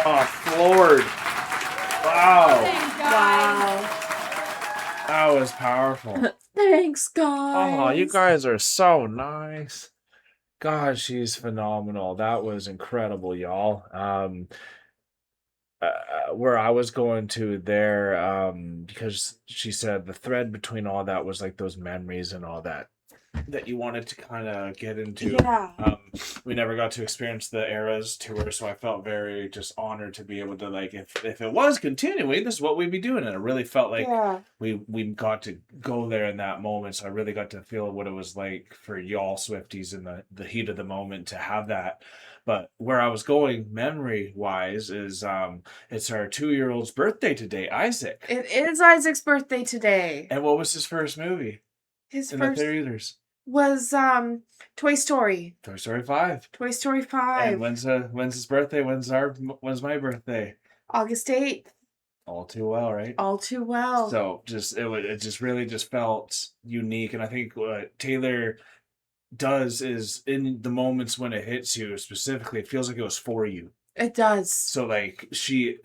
Oh, floored. Wow. Wow. That was powerful. Thanks, guys. Oh, you guys are so nice. God, she's phenomenal. That was incredible, y'all. Where I was going to there, because she said the thread between all that was like those memories and all that you wanted to kind of get into. Yeah. We never got to experience the Eras tour, so I felt very just honored to be able to, like, if it was continuing, this is what we'd be doing. And it really felt like we got to go there in that moment. So I really got to feel what it was like for y'all Swifties in the heat of the moment to have that. But where I was going memory wise is it's our 2-year-old's birthday today, Isaac. It is Isaac's birthday today. And what was his first movie His in first the theaters? was Toy Story. Toy Story 5. Toy Story 5. And when's his birthday? When's my birthday? August 8th. All too well, right? All too well. So it just really just felt unique, and I think what Taylor does is in the moments when it hits you specifically, it feels like it was for you. It does. So like she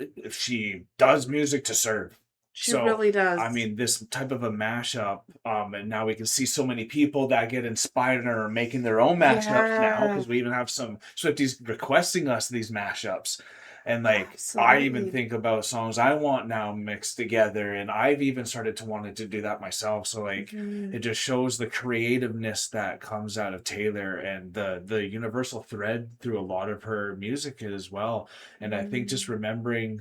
does music to serve. She So, really does. I mean, this type of a mashup, and now we can see so many people that get inspired and are making their own mashups now, Yeah. because we even have some Swifties requesting us these mashups. And like, I Absolutely. even think about songs I want now mixed together, and I've even started to wanted to do that myself. So like, Mhm. it just shows the creativeness that comes out of Taylor and the universal thread through a lot of her music as well. And I think just remembering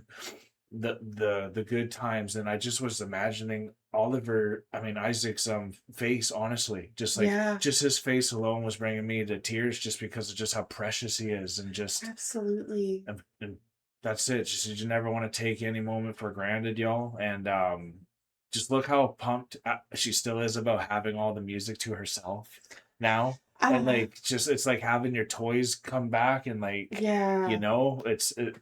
the good times, and I just was imagining Isaac's face, honestly, just like Yeah. just his face alone was bringing me to tears just because of just how precious he is, and just Absolutely. and that's it. Just you never want to take any moment for granted, y'all. And just look how pumped she still is about having all the music to herself now. And like, just it's like having your toys come back, and like, Yeah. you know,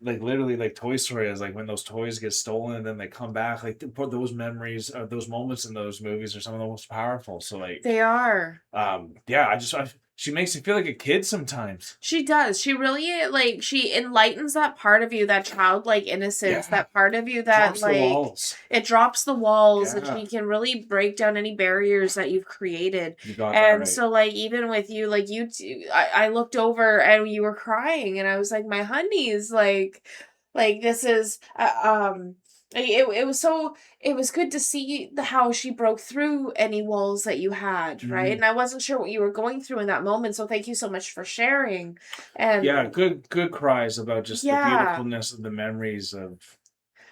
like literally like Toy Story is like when those toys get stolen and then they come back. Like those memories, those moments in those movies are some of the most powerful. So like, They are. yeah, she makes me feel like a kid sometimes. She does. She really, like, she enlightens that part of you, that childlike innocence, Yeah. that part of you that, Drops the like, walls. it drops the walls, and Yeah. she can really break down any barriers that you've created. You got that And right. so, like, even with you, like, you two, I looked over and you were crying, and I was like, my honeys, like this is, it was good to see how she broke through any walls that you had, right? Mhm. And I wasn't sure what you were going through in that moment, so thank you so much for sharing. And Yeah, good cries about just the Yeah. beautifulness of the memories of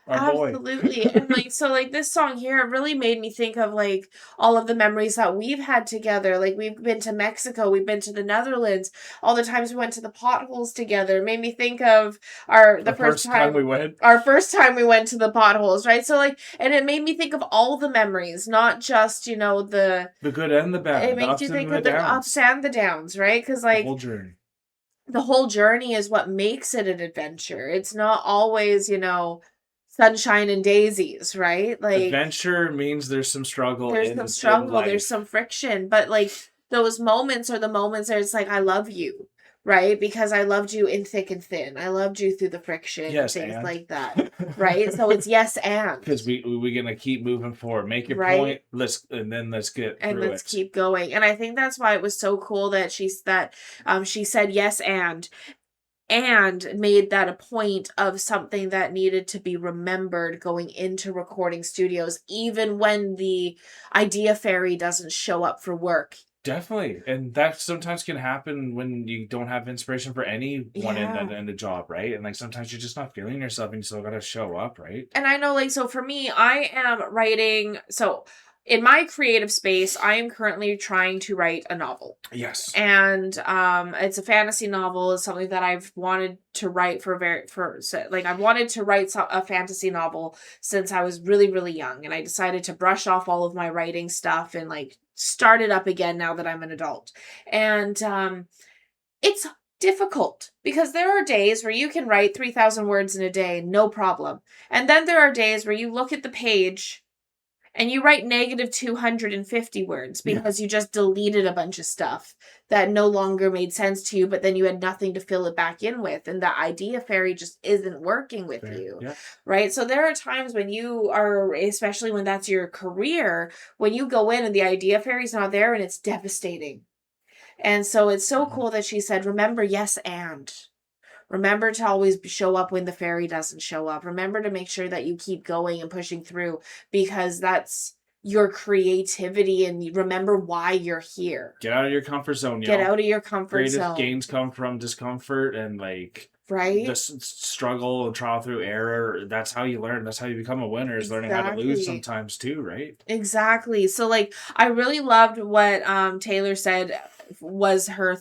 our boy. absolutely. And like, so like this song here, it really made me think of like all of the memories that we've had together. Like we've been to Mexico, we've been to the Netherlands, all the times we went to the potholes together. It made me think of the first time we went. our first time we went to the potholes, right? So like, and it made me think of all the memories, not just, you know, The good and the bad. it the makes ups you think and of the the downs. ups and the downs, right? Because The like whole journey. the whole journey is what makes it an adventure. It's not always, you know, sunshine and daisies, right? Like Adventure means there's some struggle. there's in some struggle, life. there's some friction, but like those moments are the moments where it's like, I love you, right? Because I loved you in thick and thin. I loved you through the friction, Yes, things and. like that, right? So it's yes and. Because we're gonna keep moving forward. Make your Right. point. Let's get And through let's it. keep going. And I think that's why it was so cool that she said yes and made that a point of something that needed to be remembered going into recording studios, even when the idea fairy doesn't show up for work Definitely. And that sometimes can happen when you don't have inspiration for anyone in the job, right? And like sometimes you're just not feeling yourself and you still gotta show up, right? And I know, like, so for me, I am writing. So in my creative space, I am currently trying to write a novel. Yes. And it's a fantasy novel. It's something that I've wanted to write I've wanted to write a fantasy novel since I was really, really young. And I decided to brush off all of my writing stuff and like start it up again now that I'm an adult. And it's difficult because there are days where you can write 3,000 words in a day, no problem. And then there are days where you look at the page and you write negative 250 words because you just deleted a bunch of stuff that no longer made sense to you, but then you had nothing to fill it back in with. And the idea fairy just isn't working with you. Yeah. Right? So there are times when you are, especially when that's your career, when you go in and the idea fairy's not there and it's devastating. And so it's so cool that she said, remember, yes, and. Remember to always show up when the fairy doesn't show up. Remember to make sure that you keep going and pushing through because that's your creativity and remember why you're here. Get out of your comfort zone, Get out of your comfort zone. Greatest gains come from discomfort and like right? The struggle and trial through error. That's how you learn. That's how you become a winner, is learning how to lose sometimes too, right? Exactly. So like I really loved what Taylor said was her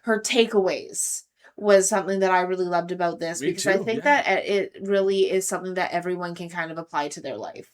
takeaways. Was something that I really loved about this because I think that it really is something that everyone can kind of apply to their life.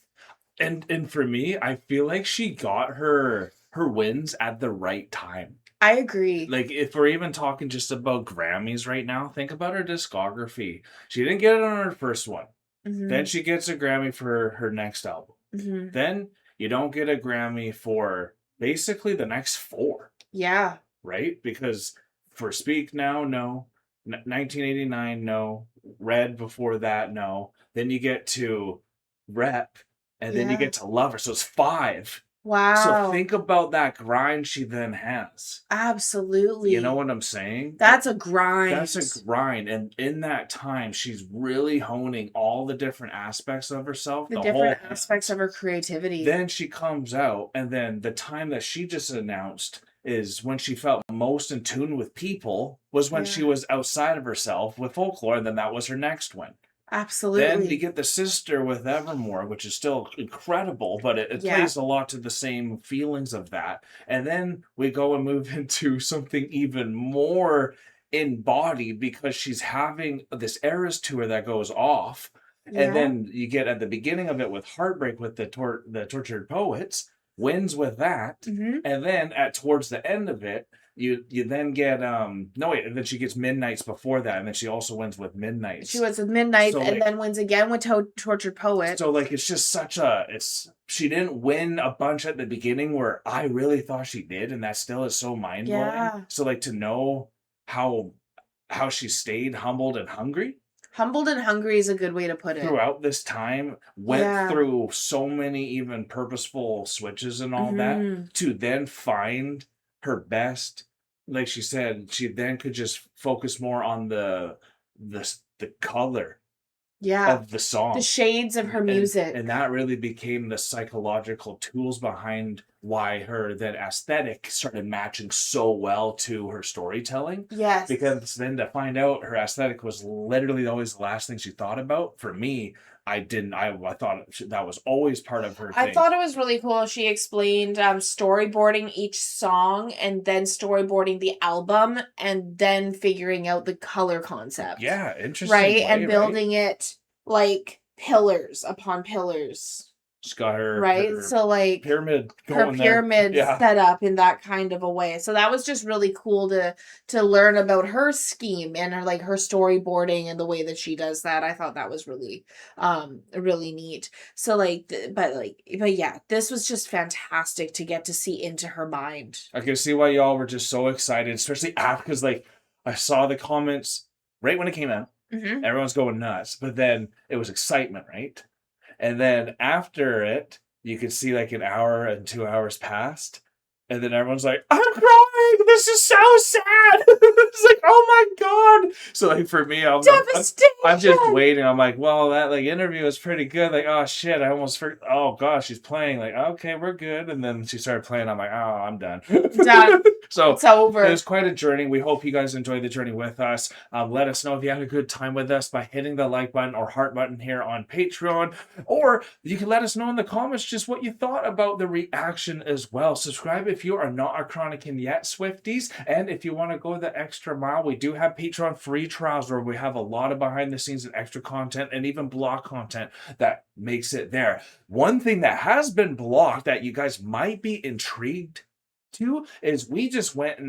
And for me, I feel like she got her wins at the right time. I agree. Like if we're even talking just about Grammys right now, think about her discography. She didn't get it on her first one. Mm-hmm. Then she gets a Grammy for her next album. Mm-hmm. Then you don't get a Grammy for basically the next 4. Yeah. Right? Because for Speak Now, no. 1989, no. Red before that, no. Then you get to Rep, and then you get to Lover. So it's 5. Wow. So think about that grind she then has. Absolutely. You know what I'm saying? That's a grind. That's a grind. And in that time, she's really honing all the different aspects of herself. The different aspects of her creativity. Then she comes out, and then the time that she just announced is when she felt most in tune with people was when she was outside of herself with Folklore, and then that was her next one. Absolutely. Then you get the sister with Evermore, which is still incredible, but it plays a lot to the same feelings of that. And then we go and move into something even more embodied because she's having this Eras tour that goes off. Yeah. And then you get at the beginning of it with Heartbreak with the Tortured Poets, wins with that. Mm-hmm. And then towards the end of it, you then get and then she gets Midnights before that, and then she also wins with Midnights. She wins with Midnights, and then wins again with Tortured Poet. So like it's just she didn't win a bunch at the beginning where I really thought she did, and that still is so mind blowing. Yeah. So like to know how she stayed humbled and hungry. Humbled and hungry is a good way to put it. Throughout this time, went through so many even purposeful switches and all that to then find her best. Like she said, she then could just focus more on the color of the song. The shades of her music. And that really became the psychological tools behind why her then aesthetic started matching so well to her storytelling. Yes. Because then to find out her aesthetic was literally always the last thing she thought about, for me, I thought that was always part of her thing. I thought it was really cool. She explained storyboarding each song and then storyboarding the album and then figuring out the color concept. Yeah, interesting. Right? And building it like pillars upon pillars. She's got her so like pyramid set up in that kind of a way. So that was just really cool to learn about her scheme and her storyboarding and the way that she does that. I thought that was really really neat. So but yeah, this was just fantastic to get to see into her mind. I can see why y'all were just so excited, especially after, because I saw the comments right when it came out. Mm-hmm. Everyone's going nuts, but then it was excitement, right? And then after it, you could see like an hour and 2 hours passed. And then everyone's like, I'm crying. crying. This is so sad. It's like, oh my God. So like for me, I'm just waiting. I'm like, well, that like interview was pretty good. Like, oh shit, I almost forgot. Oh gosh, she's playing. Like, okay, we're good. And then she started playing. I'm like, oh, I'm done. Done. So It's over. it was quite a journey. We hope you guys enjoyed the journey with us. Let us know if you had a good time with us by hitting the like button or heart button here on Patreon, or you can let us know in the comments just what you thought about the reaction as well. Subscribe if you are not a Chronicin yet, Swifties, and if you want to go the extra mile, we do have Patreon free trials where we have a lot of behind the scenes and extra content and even blog content that makes it there. One thing that has been blocked that you guys might be intrigued to is we just went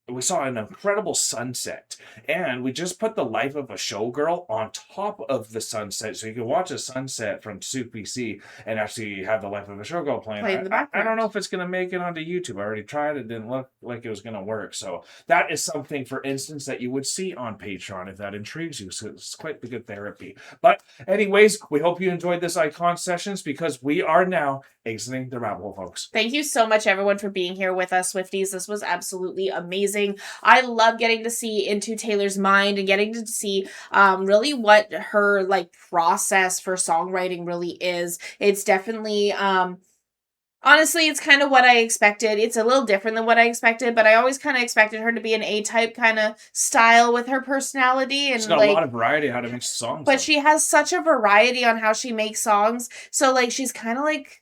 we saw an incredible sunset, and we just put the life of a showgirl on top of the sunset, so you can watch a sunset from Soup BC and actually have the life of a showgirl playing in the I background. don't know if it's going to make it onto YouTube. I already tried. It didn't look like it was going to work. So that is something, for instance, that you would see on Patreon if that intrigues you. So it's quite the good therapy. But anyways, we hope you enjoyed this Icon Sessions, because we are now exiting the rabbit hole, folks. Thank you so much, everyone, for being here with us, Swifties. This was absolutely amazing. I love getting to see into Taylor's mind and getting to see really what her like process for songwriting really is. It's definitely honestly, it's kind of what I expected. It's a little different than what I expected, but I always kind of expected her to be an A-type kind of style with her personality. And She's got like, a lot of variety how to make songs. but she has such a variety on how she makes songs. So like, she's kind of like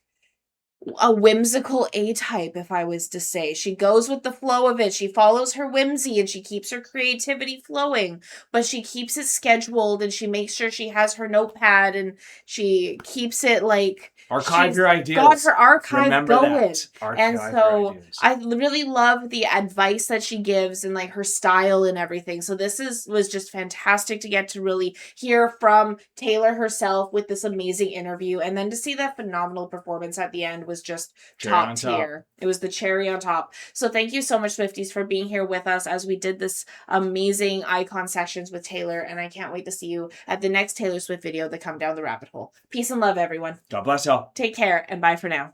a whimsical A-type, if I was to say. She goes with the flow of it. She follows her whimsy and she keeps her creativity flowing, but she keeps it scheduled and she makes sure she has her notepad and she keeps it like Archive your ideas. Got her archive Remember going. that. And Archive so your ideas. I really love the advice that she gives and like her style and everything. So this was just fantastic to get to really hear from Taylor herself with this amazing interview, and then to see that phenomenal performance at the end was just top tier. It was the cherry on top. So thank you so much, Swifties, for being here with us as we did this amazing Icon Sessions with Taylor, and I can't wait to see you at the next Taylor Swift video that come down the rabbit hole. Peace and love, everyone. God bless y'all. Take care and bye for now.